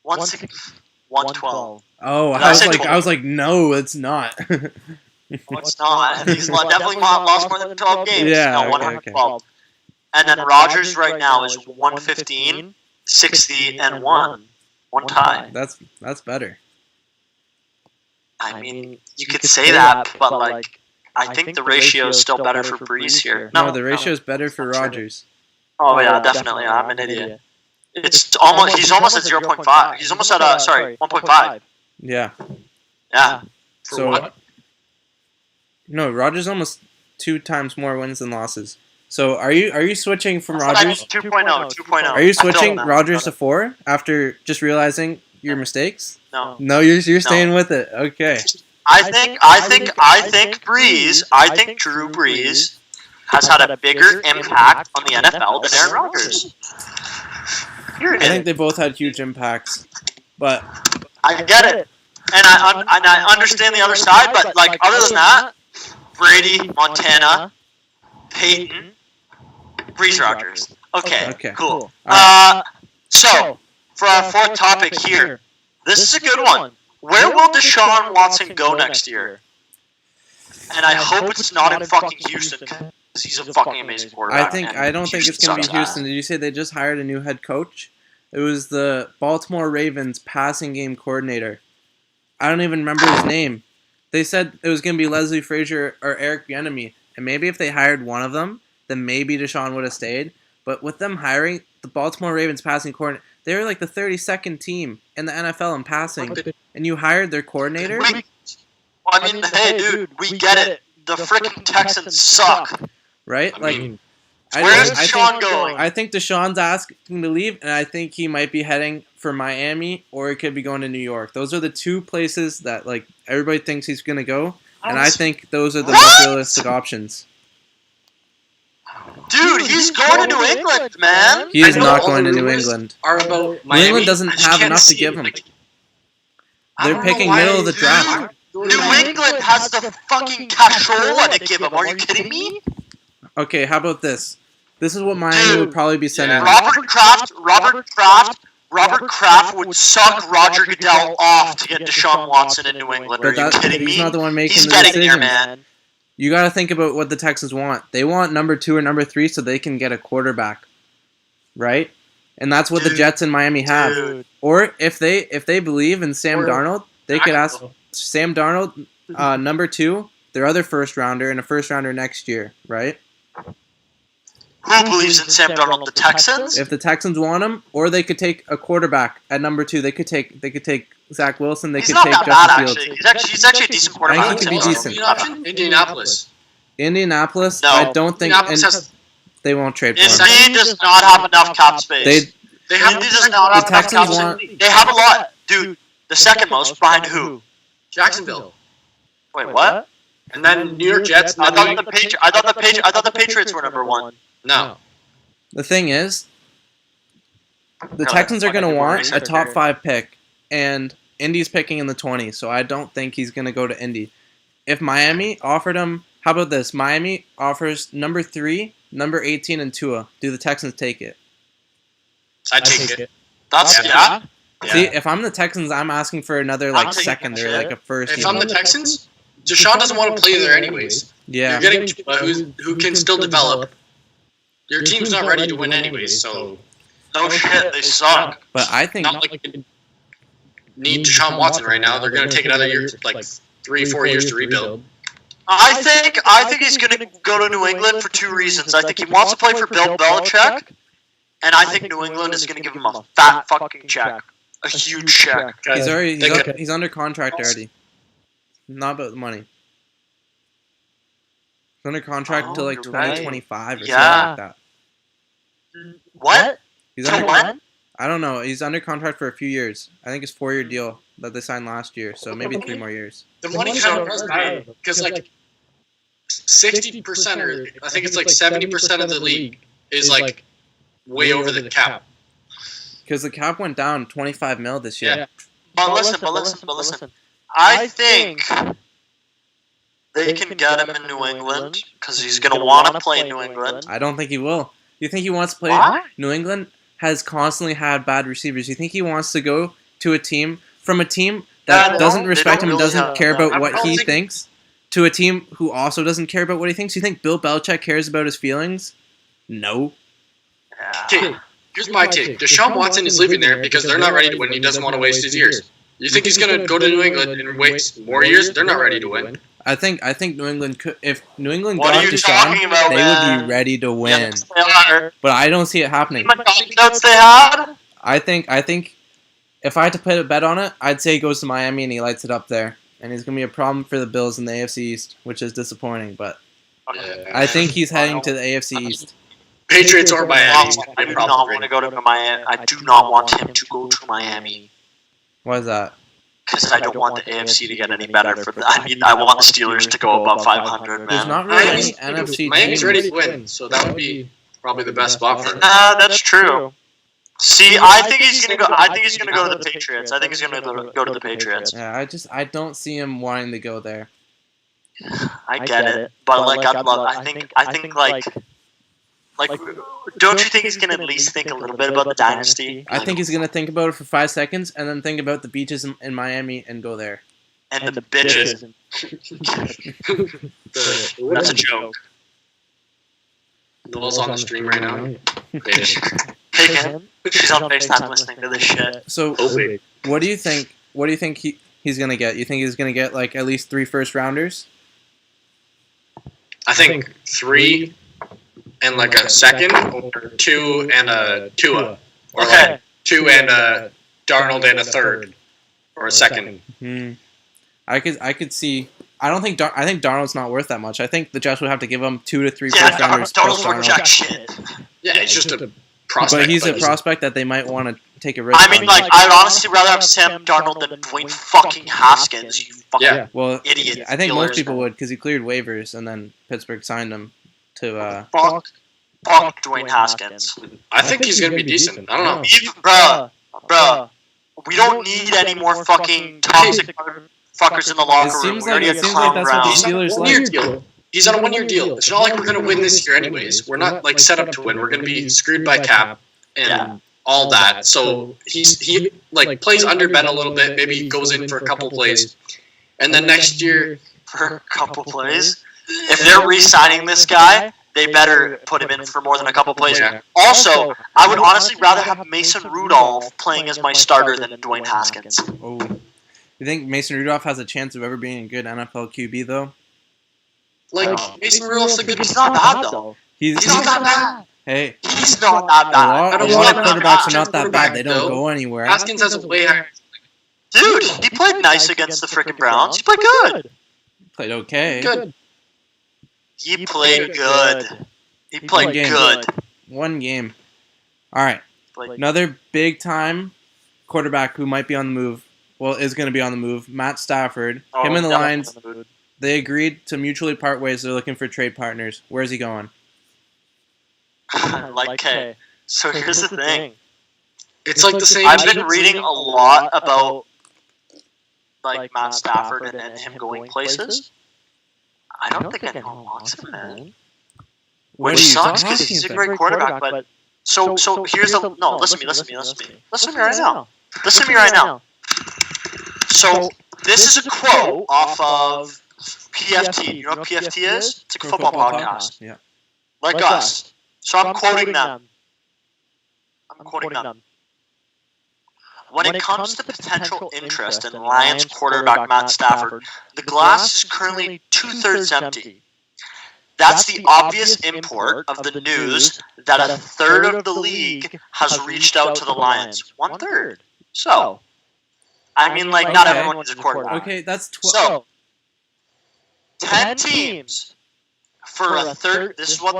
112. Oh, I was like, no, it's not. No, it's not. He's definitely lost more than 12 games. Yeah, no, okay, 112. okay. And then Rodgers right now is 115, 60, and 1 tie. That's better. I mean, you could say that, but I think the ratio is still better for Breeze here. No, the ratio is better for Rodgers. Oh yeah, definitely. I'm an idiot. It's almost. He's almost at 0.5. He's almost at 1.5. Yeah. Yeah. So what? No, Rodgers almost 2 times more wins than losses. So are you switching from Rodgers? 2.0. Are you switching Rodgers to 4 after just realizing your mistakes? No. No, you're staying with it. Okay. I think Drew Brees has had a bigger impact on the NFL than Aaron Rodgers. I think they both had huge impacts, but I get it. and I understand the other side, but like other than that, Brady, Montana, Peyton, Breeze Rogers. Okay. Cool. So for our fourth topic here, this is a good one. Where will Deshaun Watson go next year? And I hope it's not in fucking Houston, because he's a fucking amazing quarterback. I don't think it's going to be Houston. Did you say they just hired a new head coach? It was the Baltimore Ravens passing game coordinator. I don't even remember his name. They said it was going to be Leslie Frazier or Eric Bieniemy. And maybe if they hired one of them, then maybe Deshaun would have stayed. But with them hiring the Baltimore Ravens passing coordinator, they were like the 32nd team in the NFL in passing. And you hired their coordinator? I mean, hey, dude, we get it. The freaking Texans suck. Right? Where's Deshaun going? I think Deshaun's asking to leave, and I think he might be heading for Miami, or he could be going to New York. Those are the two places that everybody thinks he's going to go, and I think those are the most realistic options. Dude, he's going to New England, man. He is not going to New England. New England doesn't have enough to give him. They're picking middle of the draft. New England has the fucking cashola to give him. Are you kidding me? Okay, how about this? This is what Miami would probably be sending. Robert Kraft would suck Roger Goodell off to get Deshaun Watson in New England. Are you kidding me? He's not the one making the decisions. He's getting there, man. You got to think about what the Texans want. They want number 2 or number 3 so they can get a quarterback, right? And that's what the Jets in Miami have. Dude. Or if they believe in Sam Darnold, they could ask Sam Darnold, number 2, their other first rounder, and a first rounder next year, right? Who believes in Sam Darnold? The Texans? If the Texans want him, or they could take a quarterback at number 2. They could take Zach Wilson. He's not that bad, actually. He's actually a decent quarterback. I think he could be decent. Indianapolis. No. I don't think they won't trade for him. Indy does not have enough cap space. They have enough cap space. They have a lot, dude. The second most behind who? Jacksonville. Wait, what? And then New York Jets. I thought the Patriots were number 1. No. The thing is, the Texans are going to want a top 5 pick, and Indy's picking in the 20s, so I don't think he's going to go to Indy. If Miami offered him, how about this? Miami offers number 3, number 18, and Tua. Do the Texans take it? I'd take it. That's See, if I'm the Texans, I'm asking for another second or a first. If I'm the Texans, Deshaun doesn't want to play there anyways. Yeah. You're getting Tua, who can still develop. Your team's not ready to win anyways, so... No shit, they suck. But I think... Not like they need Deshaun Watson right now. They're going to take another year, 3-4 years to rebuild. I think he's going to go to New England for 2 reasons. I think he wants to play for Bill Belichick, and I think New England is going to give him a fat fucking check. A huge check. He's under contract already. Not about the money. He's under contract until 2025 or something like that. What? He's under, I don't know. He's under contract for a few years. I think it's a 4-year deal that they signed last year, so maybe 3 more years. The money kind of does matter because 60% or I think it's 70% of the league is way over the cap. Because the cap went down $25 million this year. Yeah. But listen. I think they can get him in New England because he's going to want to play in New England. I don't think he will. You think he wants to play? New England has constantly had bad receivers. You think he wants to go to a team that doesn't respect him and doesn't care about what he thinks to a team who also doesn't care about what he thinks? You think Bill Belichick cares about his feelings? No. Okay, here's my take. Deshaun Watson is leaving there because they're not ready to win. He doesn't want to waste his years. You think he's going to go to New England and waste more years? They're not ready to win. I think New England could. If New England got Deshaun, they would be ready to win. Yeah, but I don't see it happening. Notes they had? I think if I had to put a bet on it, I'd say he goes to Miami and he lights it up there, and he's gonna be a problem for the Bills in the AFC East, which is disappointing. But I think he's heading to the AFC East. Patriots or Miami. I do not want to go to Miami. I do not want him to go to Miami. Why is that? Because I don't want the AFC to get any better. I want the Steelers to go above 500, man. There's not really any NFC Miami's ready to win, so that would be probably the best spot for him. That's true. See, I think he's gonna go. I think he's gonna go to the Patriots. I think he's gonna go to the Patriots. Yeah, I don't see him wanting to go there. I get it, but like I think like, don't you think he's gonna at least think a little bit about the dynasty? I think he's gonna think about it for 5 seconds and then think about the beaches in Miami and go there. And the bitches. That's a joke. Noel's on the stream right now. Hey, Ken. She's on FaceTime listening to this shit. So, what do you think? What do you think he's gonna get? You think he's gonna get like at least 3 first-rounders? I think 3 and like a second, or 2 and a Tua, or like 2 and a Darnold and a third, or a second. I could see. I think Darnold's not worth that much. I think the Jets would have to give him 2 to 3 first rounders. Darnold's worth jack shit. Yeah, it's just a prospect. But he's a prospect that they might want to take a risk. I mean, like, I'd honestly rather have Sam Darnold than Dwayne fucking Haskins. You fucking idiot. I think most people would because he cleared waivers and then Pittsburgh signed him to. Fuck Dwayne Haskins. I think he's gonna be decent. I don't know, bruh. We don't need any more fucking toxic fuckers in the locker room. It seems like that's what the Steelers like. He's on a 1-year deal. It's not like we're gonna win this year anyways. We're not like set up to win. We're gonna be screwed by cap and all that. So he like plays under Ben a little bit. Maybe he goes in for a couple plays, and then next year for a couple plays. If they're re-signing this guy, they better put him in for more than a couple plays. Yeah. Also, I would honestly rather have Mason Rudolph playing as my starter than Dwayne Haskins. Oh, you think Mason Rudolph has a chance of ever being a good NFL QB though? Like Mason Rudolph's a good. He's not bad though. He's not that bad. Hey, he's not that bad. A lot of quarterbacks are not that bad. They don't go anywhere. Haskins has a way higher. Dude, he played nice against the freaking Browns. He played good. Played okay. Good. He played good. He played good. 1 game. All right. Another big time quarterback who might be on the move. Well, is going to be on the move. Matt Stafford. Him and the Lions. They agreed to mutually part ways. They're looking for trade partners. Where's he going? Okay. So here's the thing. It's like the same. I've been reading a lot about like Matt Stafford and him going places. I don't think anyone wants him, man. Which sucks because he's a great quarterback. But so here's the no. Listen to me. Listen to me right now. Listen to me right now. So this is a quote off of PFT. You know what PFT is? It's a football podcast. Yeah. Like us. So I'm quoting them. When it comes to potential interest in Lions quarterback Matt Stafford, the glass is currently 2/3 empty. That's the obvious import of the news that a third of the league has reached out to the Lions. 1/3. So, I mean, like, not everyone needs a quarterback. Okay, that's 12. So, 10 teams for a third. This is what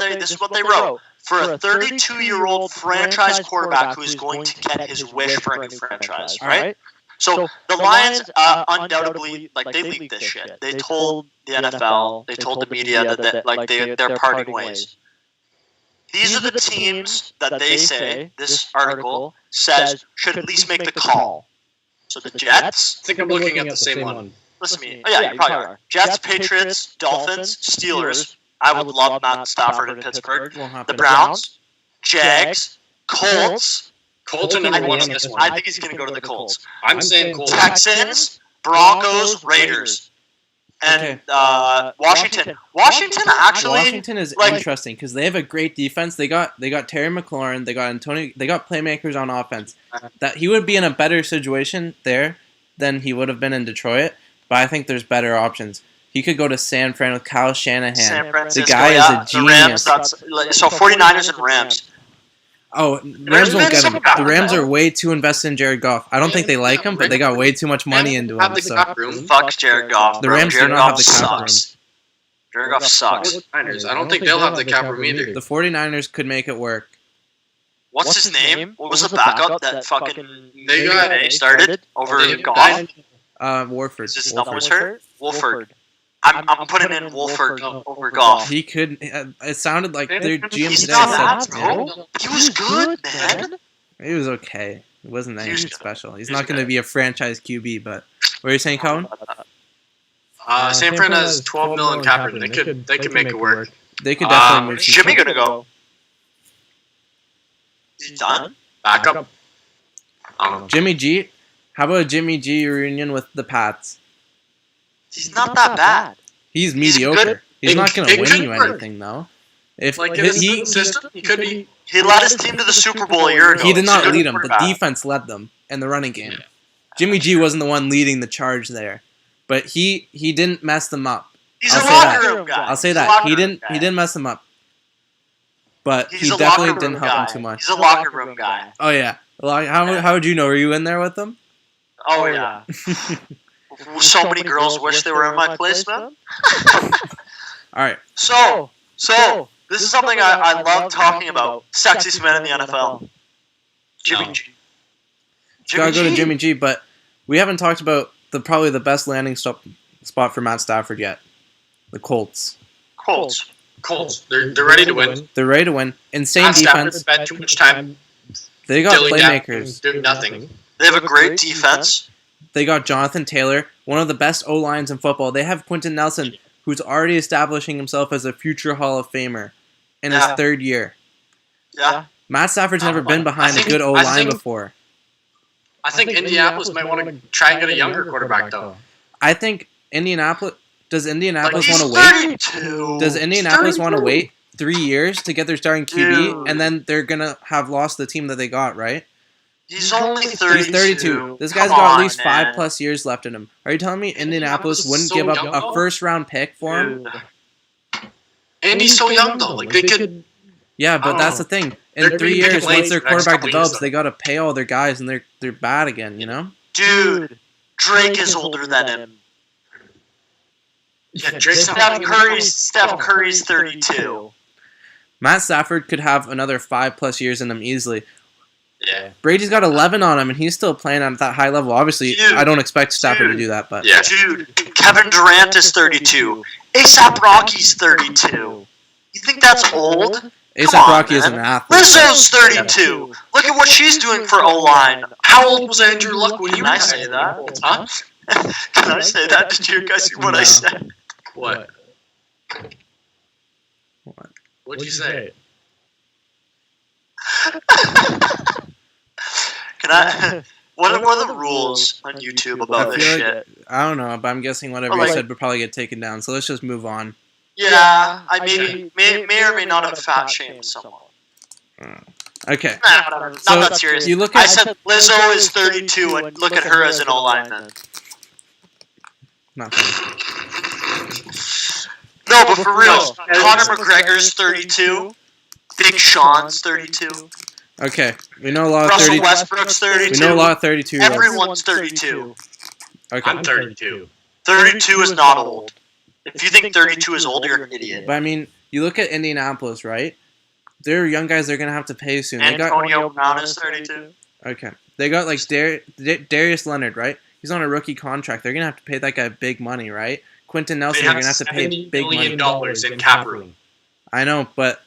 they wrote. For a 32-year-old franchise quarterback who is going to get his wish for a new franchise, right? So the Lions undoubtedly, like, they leaked this shit. They told the NFL, they told the media that like they're parting ways. These are the teams that they say, this article says, should at least make the call. So the Jets. I think I'm looking at the same one. Listen to me. Oh yeah, you probably are. Jets, Patriots, Dolphins, Steelers. I would love Matt Stafford in Pittsburgh. The Browns, Jags, Colts. Colton and one on this one. I think he's going to go to the Colts. I'm saying Colts. Texans, Broncos, Raiders, and Washington. Washington is interesting because they have a great defense. They got Terry McLaurin. They got Antonio. They got playmakers on offense. That he would be in a better situation there than he would have been in Detroit. But I think there's better options. He could go to San Fran with Kyle Shanahan. The guy is a genius. So 49ers and Rams. Oh, Rams won't get him. The Rams are way too invested in Jared Goff. I don't think they like him, but they got way too much money into him. So. Fuck Jared Goff. The Rams do not have the cap room. Jared Goff sucks. I don't think they'll have the cap room either. The 49ers could make it work. What's his name? What was the backup that fucking they got started over Goff? Warford. Is his thumb was hurt? Wolford. I'm putting in Wolford over Goff. He could. It sounded like their GM He's today not said, bad, bro. He was good, man. He was okay. It wasn't anything special. He's He was not going to good. be a franchise QB, but what are you saying, Colin? San Fran has 12 mil in cap room. They could make it work. They could definitely move. Where's Jimmy gonna go? He's done. Backup. I don't know. Jimmy G. How about a Jimmy G reunion with the Pats? He's not that bad. He's He's mediocre. good. He's not going It to win could you work. anything, though. If Like in his system, he could be. He led his team to the Super Bowl a year ago. he did He's a not good lead them. The quarterback. defense led them in the running game. Yeah. Jimmy G wasn't the one leading the charge there, but he didn't mess them up. He's I'll a say locker that. room guy. I'll say He's a that locker he room didn't guy. he didn't mess them up, but He's he a definitely locker room didn't help guy. them too much. He's a locker room guy. Oh yeah, how would you know? Were you in there with them? Oh yeah. So many girls wish they were in my place, man. All right, So this is something I love talking about. Sexiest man in the NFL. Jimmy No. G. gotta go to Jimmy G, but we haven't talked about probably the best landing spot for Matt Stafford yet. The Colts. Colts. Colts. They're ready to win. They're ready to win. Insane Matt Stafford defense. spent too much time They got dilly playmakers. doing nothing. They have a great defense. They got Jonathan Taylor, one of the best O-lines in football. They have Quentin Nelson, who's already establishing himself as a future Hall of Famer in his Yeah. third year. Yeah. Matt Stafford's never been behind I think- a good I O-line think- before. I think Indianapolis might want to try and get a younger quarterback, though. I think Indianapolis... Does Indianapolis He's want to wait? 32. Does Indianapolis want to 32. wait 3 years to get their starting QB, Dude. and then they're going to have lost the team that they got, right? He's only 32. He's 32. This guy's Come got at on, least man. 5+ years left in him. Are you telling me Indianapolis Indianapolis is wouldn't so give up young, a though. first-round pick for him? Dude. And he's so young, though. Like, they could. Yeah, but I that's don't the thing. They're In 3 gonna be years, picking once their lanes the next quarterback couple years, develops, though. they got to pay all their guys, and they're bad again, you know? Dude, Drake is older than him. Yeah, Drake's not Steph Curry's 32. Matt Stafford could have another 5+ years in him easily. Yeah. Brady's got 11 on him, and he's still playing at that high level. Obviously, Dude. I don't expect Stafford to Dude. do that, but Yeah. Dude, Kevin Durant is 32. ASAP Rocky's 32. You think that's old? ASAP Come on, Rocky is man. an athlete. Lizzo's 32. Look at what she's doing for O-line. How old was Andrew Luck when you Can I were say that? Huh? Can I say that? Did you guys hear what I No. said? What? What? What'd you say? Can I? What are the rules on YouTube about I this feel shit? I don't know, but I'm guessing whatever Like- you said would probably get taken down. So let's just move on. Yeah, I may or may not have fat shamed someone. Okay. Nah, whatever. So, Not that serious. you look I at said Lizzo is 32 and look at her as an O-lineman. nothing. No, but for real, Conor McGregor's 32. Big Sean's 32. Okay, we know a lot of Russell 30. Westbrook's We 32. know a lot of 32-year-olds. Everyone's 32. Okay, I'm 32. 32 is not old. If you think 32 is old, you're an idiot. but I mean, you look at Indianapolis, right? They're young guys. They're gonna have to pay soon. They got Antonio Brown is 32. okay. They got like Darius Leonard, right? He's on a rookie contract. They're gonna have to pay that guy big money, right? Quentin They Nelson, they're have gonna have to pay $70 big million money. in cap room. I know, but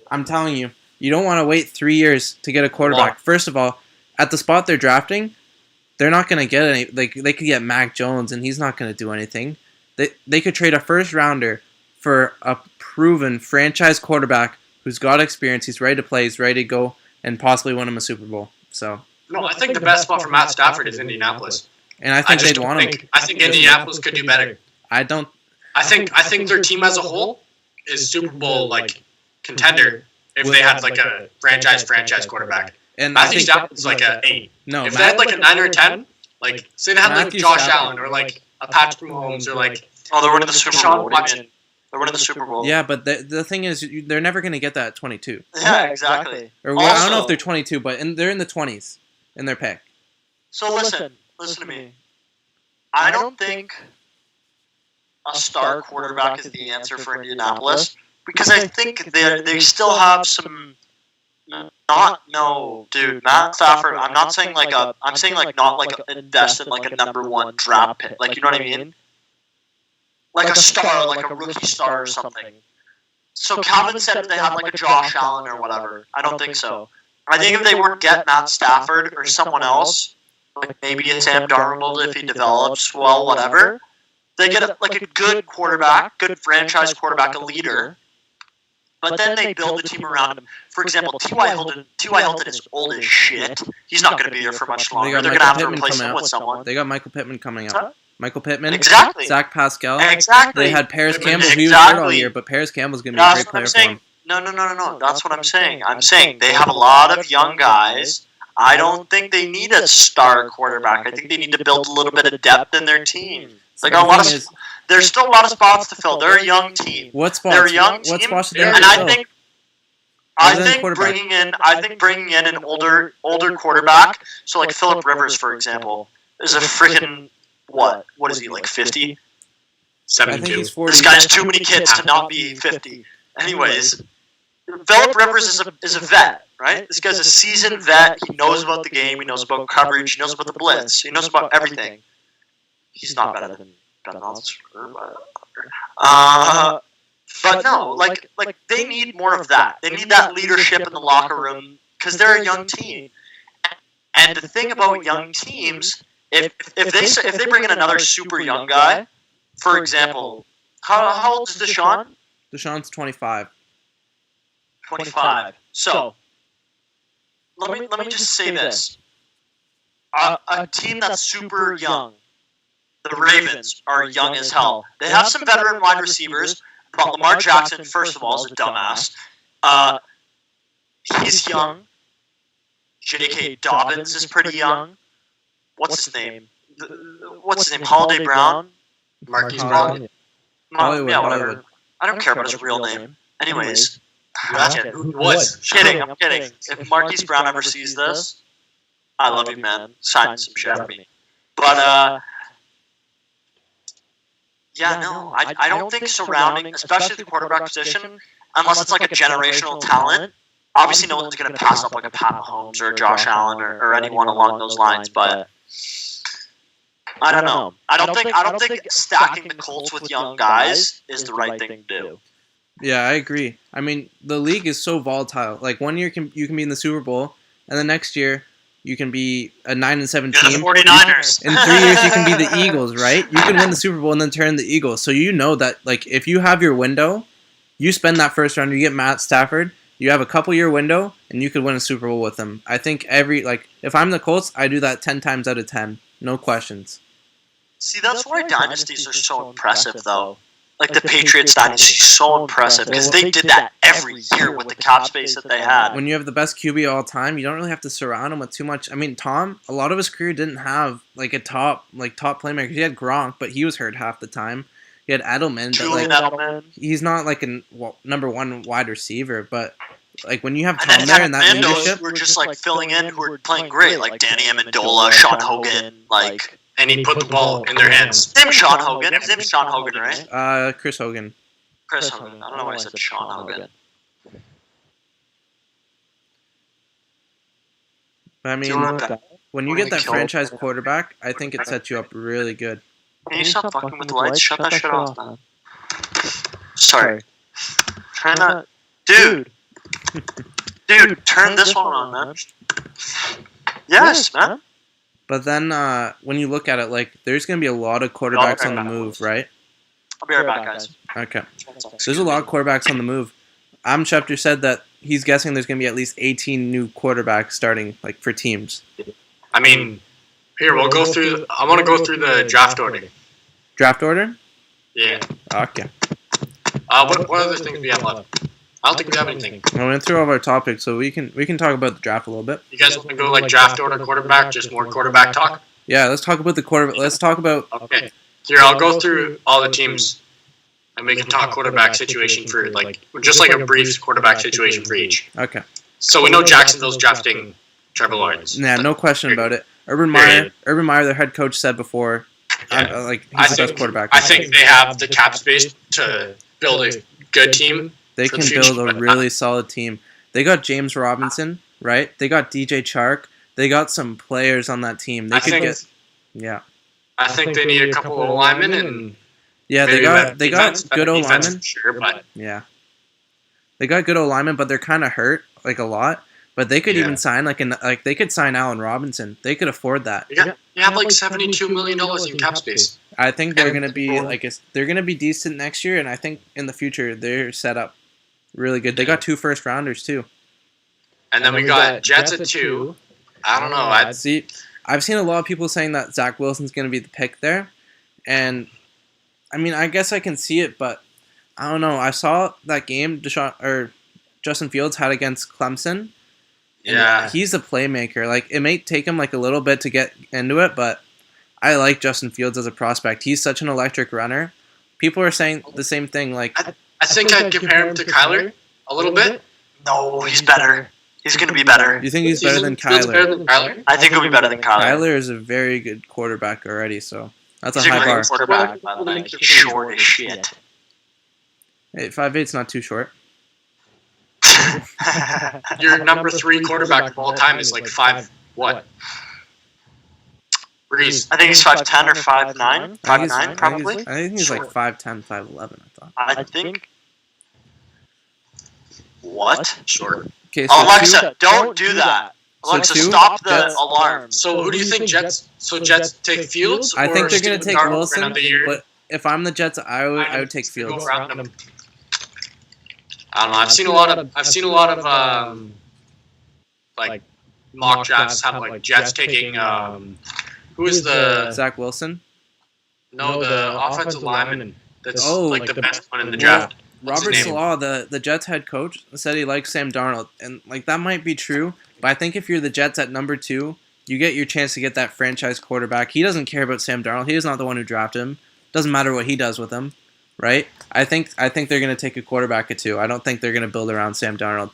I'm telling you, you don't want to wait 3 years to get a quarterback. First of all, at the spot they're drafting, they're not going to get any. Like they could get Mac Jones, and he's not going to do anything. They could trade a first rounder for a proven franchise quarterback who's got experience. He's ready to play. He's ready to go, and possibly win him a Super Bowl. So, No, I think the best spot for Matt Stafford is Indianapolis. and I I think just they'd don't want him. think. I think Indianapolis could do better. I don't. I think their team as a whole is Super Bowl like contender if they had like a franchise quarterback. And I Matthew think Stafford's like a 8. no. If they had like a 9 or a 10, like say they had like Matthew Josh Stafford- Allen or like a Patrick Mahomes or like Oh, they're winning the Super Sean Bowl. What do you Watson. mean? They're winning the Super Bowl. yeah, but the thing is, they're never going to get that at 22. Yeah, exactly. Or well, I don't know Also- if they're 22, but they're in the 20s in their pick. So listen to me. I don't think a star quarterback is the answer for Indianapolis because I think they still have some. Dude, Matt Stafford. I'm not saying like a. I'm saying like not like invest in like a #1 draft pick. Like you know what I mean? Like a star, like a rookie star or something. So Calvin said if they had like a Josh Allen or whatever. I don't think so. I think if they were to get Matt Stafford or someone else, like maybe it's Sam Darnold if he develops well, whatever, they get a good quarterback, good franchise quarterback, a leader. But then they build the team around him. For example, T.Y. Hilton is old as shit. He's not going to be there for much longer. They're going to have to replace him with someone. They got Michael Pittman coming up. Michael Pittman. Exactly. Zach Pascal. Exactly. They had Paris Campbell. He was hurt all year, but Paris Campbell's going to be a great player for him. No. That's what I'm saying. I'm saying they have a lot of young guys. I don't think they need a star quarterback. I think they need to build a little bit of depth in their team. There's still a lot of spots to fill. They're a young team. What spots? They're a young team. What spots should they and fill? I think bringing in an older quarterback, so like Phillip Rivers, for example, is a freaking what? What is he, like 50? 72. This guy's too many kids to not be 50. Anyways, Phillip Rivers is a vet, right? This guy's a seasoned vet. He knows about the game. He knows about coverage. He knows about the blitz. He knows about everything. He's not better than Ben Roethlisberger. But no, like they need more of that. They need that leadership in the locker room because they're a young team. And the thing about young teams, if they bring in another super young guy, for example, how old is Deshaun? Deshaun's 25. 25. So let me just say this: a team that's super young. The Ravens are young as hell. They have some veteran wide receivers, but Lamar Jackson, first of all, is a dumbass. He's young. J.K. Dobbins is pretty young. What's his name? Holiday Brown? Marquise Brown? Yeah, whatever. I don't care about his real name. Anyways. I'm kidding. If Marquise Brown ever sees this, I love you, man. Sign some shit for me. But, yeah, no, I don't think surrounding, especially the quarterback position, unless it's like a generational talent. Obviously, no one's going to pass up like a Pat Mahomes or a Josh Allen or anyone along those lines. But I don't know. I don't think stacking the Colts with young guys is the right thing to do. Yeah, I agree. I mean, the league is so volatile. Like 1 year you can be in the Super Bowl, and the next year you can be a 9-7 team. The 49ers. In 3 years, you can be the Eagles, right? You can win the Super Bowl and then turn the Eagles. So you know that, like, if you have your window, you spend that first round, you get Matt Stafford, you have a couple-year window, and you could win a Super Bowl with him. I think if I'm the Colts, I do that 10 times out of 10. No questions. See, that's why dynasties are so impressive, though. Like the Patriots dynasty is so impressive because they did that every year with the cap space that they had. When you have the best QB of all time, you don't really have to surround him with too much. I mean, Tom, a lot of his career didn't have like a top playmaker. He had Gronk, but he was hurt half the time. He had Edelman, Julian Edelman. He's not like a number one wide receiver, but like when you have Tom there and that leadership, we're just like filling in who are playing great, like Danny Amendola, Sean Hogan, like. And he put the ball in their hands. His name's Sean Hogan. His name's Sean Hogan, right? Chris Hogan. Chris Hogan. I don't know why I said Sean Hogan. I mean, when you get that franchise quarterback, I think it sets you up really good. Can you stop fucking with the lights? Shut that shit off, man. Sorry. Try not... Dude, turn this one on, man. Yes, man. But then when you look at it, like, there's going to be a lot of quarterbacks on the move, right? I'll be right back, guys. Okay. There's a lot of quarterbacks on the move. Adam Schefter said that he's guessing there's going to be at least 18 new quarterbacks starting, like, for teams. I mean, here, we'll go through... I want to go through the draft order. Draft order? Yeah. Okay. What other things do we have left? I don't think we have anything. I went through all of our topics, so we can talk about the draft a little bit. You guys want to go like draft order, quarterback, just more quarterback talk? Yeah, let's talk about the quarterback. Let's talk about... Okay. Here, I'll go through all the teams, and we can talk quarterback situation for, like, just like a brief quarterback situation for each. Okay. So we know Jacksonville's drafting Trevor Lawrence. Yeah, no question about it. Urban Meyer, their head coach, said before, he's the best quarterback. I think they have the cap space to build a good team. They can build a really solid team. They got James Robinson, right? They got DJ Chark. They got some players on that team. I think they need a couple of linemen and they got good O linemen. Sure, but yeah, they got good O linemen, but they're kind of hurt like a lot. But they could even sign they could sign Allen Robinson. They could afford that. You have like $72 million in cap space. I think they're gonna be they're gonna be decent next year, and I think in the future they're set up really good. They got 2 first rounders too. And then we got Jets at 2. I don't know. I've seen a lot of people saying that Zach Wilson's gonna be the pick there, and I mean I guess I can see it, but I don't know. I saw that game Justin Fields had against Clemson. Yeah, he's a playmaker. Like it may take him like a little bit to get into it, but I like Justin Fields as a prospect. He's such an electric runner. People are saying the same thing. Like I think I'd compare him to Kyler a little bit. No, he's better. He's going to be better. You think he's better than Kyler? I think he'll be better than Kyler. Kyler is a very good quarterback already, so that's he's a high bar. Quarterback, by the way. He's short as shit. Hey, 5'8's not too short. Your number 3 quarterback of all time is like 5 what? Reese. I think he's 5'10 or 5'9. 5'9 probably. I think he's like 5'10, 5'11. I thought. I think. What? Short. Okay, so Alexa, don't do that. Alexa, stop the alarm. So who do you think Jets? So Jets take Fields? I think they're gonna take Wilson. But if I'm the Jets, I would take Fields. I don't know. I've seen a lot of like mock drafts have like Jets taking who is the Zach Wilson? No, the offensive lineman that's like the best one in the draft. Robert Salah, the Jets head coach, said he likes Sam Darnold, and like that might be true. But I think if you're the Jets at number 2, you get your chance to get that franchise quarterback. He doesn't care about Sam Darnold. He is not the one who drafted him. Doesn't matter what he does with him. Right? I think they're going to take a quarterback at 2. I don't think they're going to build around Sam Darnold.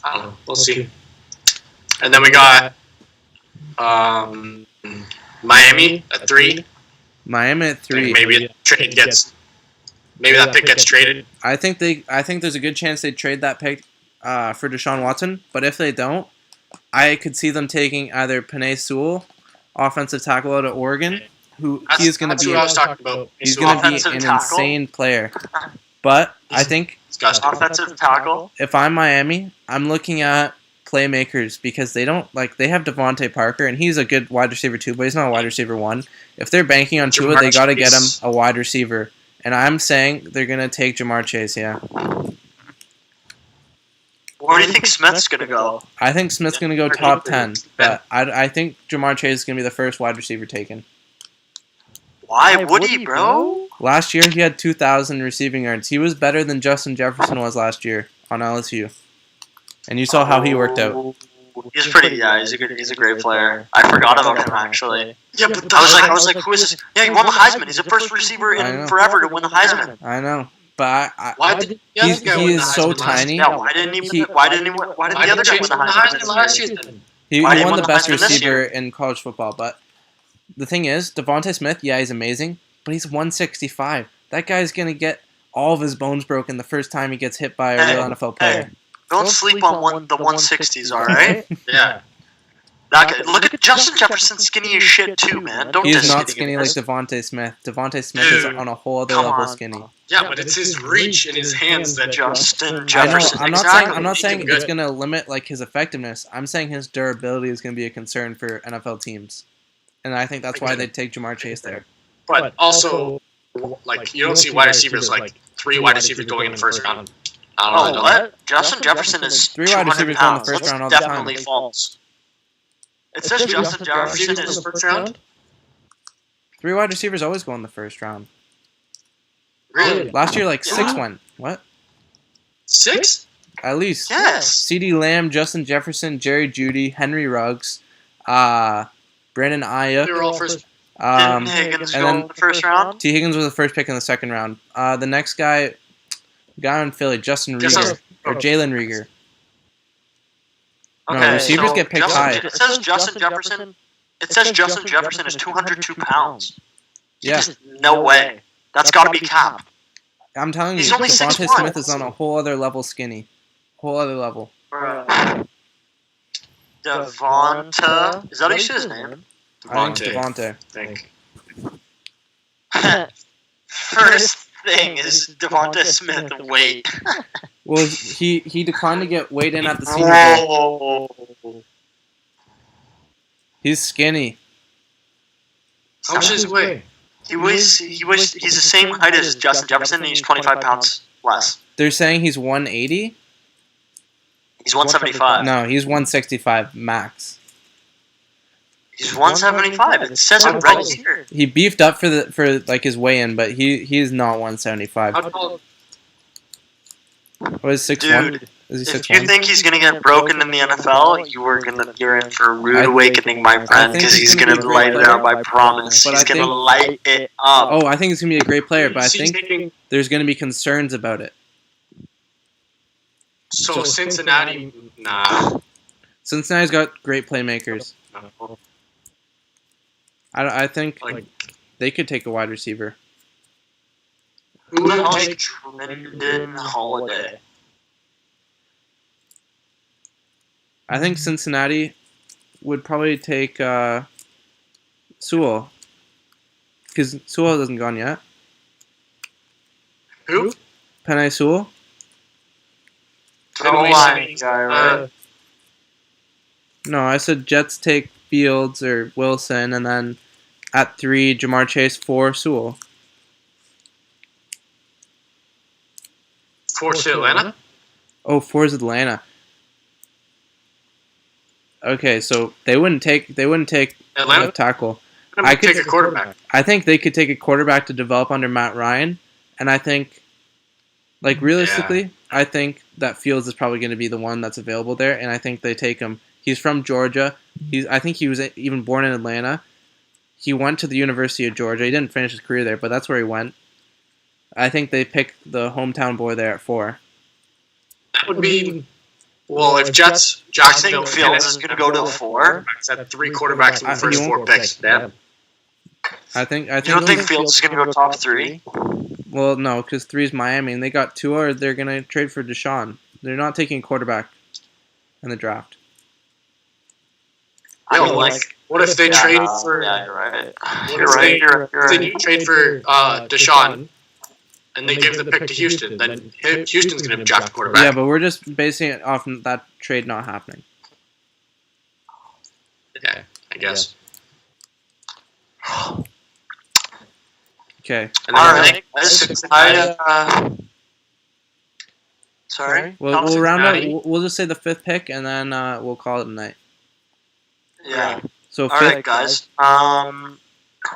I don't know. We'll see. And then we got Miami at 3. Miami at 3. Maybe that pick gets traded. I think there's a good chance they trade that pick for Deshaun Watson. But if they don't, I could see them taking either Penei Sewell, offensive tackle out of Oregon. He's going to be he's going to be an insane player. But I think offensive tackle. If I'm Miami, I'm looking at playmakers because they have Devontae Parker and he's a good wide receiver too, but he's not a wide receiver 1. If they're banking on Tua, they got to get him a wide receiver. And I'm saying they're going to take Jamar Chase, yeah. Where do you think Smith's going to go? I think Smith's going to go top 10, but I think Jamar Chase is going to be the first wide receiver taken. Why would he, bro? Last year, he had 2,000 receiving yards. He was better than Justin Jefferson was last year on LSU. And you saw how he worked out. He's pretty, he's a great player. I forgot about him, actually. Yeah, but I was like, who is this? Yeah, he won the Heisman. He's the first receiver in forever to win the Heisman. I know. But he is so tiny. Yeah, why didn't the other guy win the Heisman last season? He won the best receiver in college football, but the thing is, Devontae Smith, yeah, he's amazing, but he's 165. That guy's going to get all of his bones broken the first time he gets hit by a real NFL player. Don't sleep on the 160s, all right? Yeah. Look at Justin Jefferson, skinny as shit too, man. He's not skinny like Devontae Smith. Devontae Smith is on a whole other level skinny. Yeah, but it's his reach in his hands that Justin Jefferson. I'm not saying it's going to limit like his effectiveness. I'm saying his durability is going to be a concern for NFL teams. And I think that's why they take Jamar Chase there. But also, like, you don't see wide receivers, like, 3 wide receivers going in the first round. I don't know. What? Justin Jefferson is 3 wide receivers going in the first round all the time. Definitely false. It says Justin Jefferson is the first round? 3 wide receivers always go in the first round. Really? Last year, like, 6 went. What? 6? At least. Yes. CeeDee Lamb, Justin Jefferson, Jerry Jeudy, Henry Ruggs, Brandon Ayuk. They were all first. Didn't Higgins go in the first round? T. Higgins was the first pick in the second round. The next guy in Philly, Justin Rieger. Or Jalen Rieger. Okay, no, receivers get picked high. It says Justin Jefferson. It says Justin Jefferson is 202 pounds. Yeah. No way. That's got to be cap. I'm telling you, only Devontae 6'1". Smith is on a whole other level skinny. Whole other level. Devonta. Is that how you say his name? Devontae. I think. thing is Devonta Smith weight. Well, he declined to get weighed in at the Senior Bowl. Whoa. He's skinny. How much is his weight? He's the same height as Justin Jefferson, and he's 25 pounds less. They're saying he's 180? He's 175. No, he's 165 max. He's 175. It says it right here. He beefed up for like his weigh-in, but he's not 175. How tall? What is 6'1"? Dude, Is he if 6'1"? you think he's gonna get broken in the NFL, you're in for a rude awakening, my friend, because he's gonna light it up. I promise. But He's I gonna think- light it up. Oh, I think he's gonna be a great player, but I He's think taking- there's gonna be concerns about it. So Cincinnati, nah. Cincinnati's got great playmakers. I think Like, they could take a wide receiver. who Who the would hell take? is Trendon Holiday? I think Cincinnati would probably take Sewell. Because Sewell hasn't gone yet. Who? Penei Sewell? The line guy, right? No, I said Jets take Fields or Wilson, and then at 3, Jamar Chase, 4, Sewell. Force to Atlanta? Oh, 4 is Atlanta. Okay, so they wouldn't take Atlanta? a tackle. I I could could- take a quarterback. I think they could take a quarterback to develop under Matt Ryan, and I think, like realistically, I think that Fields is probably going to be the one that's available there, and I think they take him. He's from Georgia. I think he was even born in Atlanta. He went to the University of Georgia. He didn't finish his career there, but that's where he went. I think they picked the hometown boy there at 4. That would be. Well, if Jets, I Jacksonville, think Fields is gonna go to 4. at 3 quarterbacks in the first 4 picks. Damn. I think. You don't think Fields is gonna go top 3? Well, no, because 3 is Miami, and they got Tua, or they're going to trade for Deshaun. They're not taking a quarterback in the draft. I mean, No, like, what if they trade for? Yeah, you're right. What You're if right. they- You're If they right. do trade for Deshaun, and they give the pick to Houston, then Houston's going to draft a quarterback. Yeah, but we're just basing it off that trade not happening. Yeah, I guess. Okay. And All then right. Sorry. We'll round up. Cincinnati. We'll just say the 5th pick, and then we'll call it a night. Yeah. So All 5th. right, guys.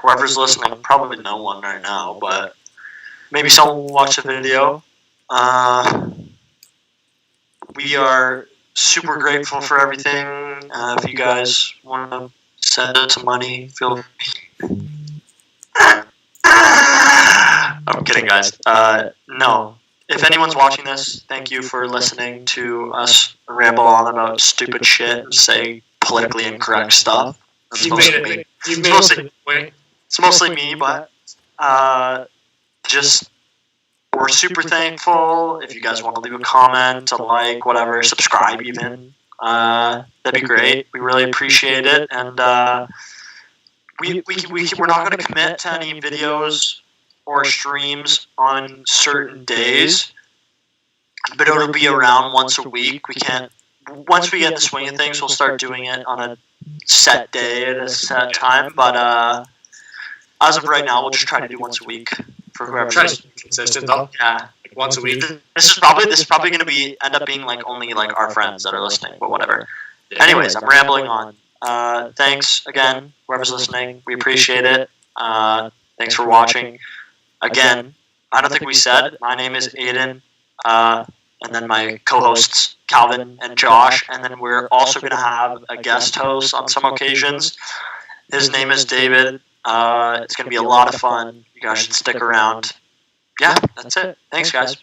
Whoever's listening, probably no one right now, but maybe someone will watch the video. We are super grateful for everything. If you guys want to send us some money, feel free. I'm kidding, guys. No. If anyone's watching this, thank you for listening to us ramble on about stupid shit and say politically incorrect stuff. It's You mostly made me. it. You made mostly- it. Wait. It's mostly me, but just we're super thankful. If you guys want to leave a comment, a like, whatever, subscribe even, that'd be great. We really appreciate it, and we're not going to commit to any videos or streams on certain days, but it'll be around once a week. We can't. Once we get the swing of things, we'll start doing it on a set day at a set time. But as of right now, we'll just try to do once a week for whoever. Try to be consistent though. Yeah. Like once a week. This is probably going to end up being like only like our friends that are listening, but whatever. Yeah. Anyways, I'm rambling on. Thanks again, whoever's listening. We appreciate it. Thanks for watching. Again, I don't think we said, my name is Aiden, and then my co-hosts, Calvin and Josh, and then we're also going to have a guest host on some occasions. His name is David. It's going to be a lot of fun. You guys should stick around. Yeah, that's it. Thanks, guys.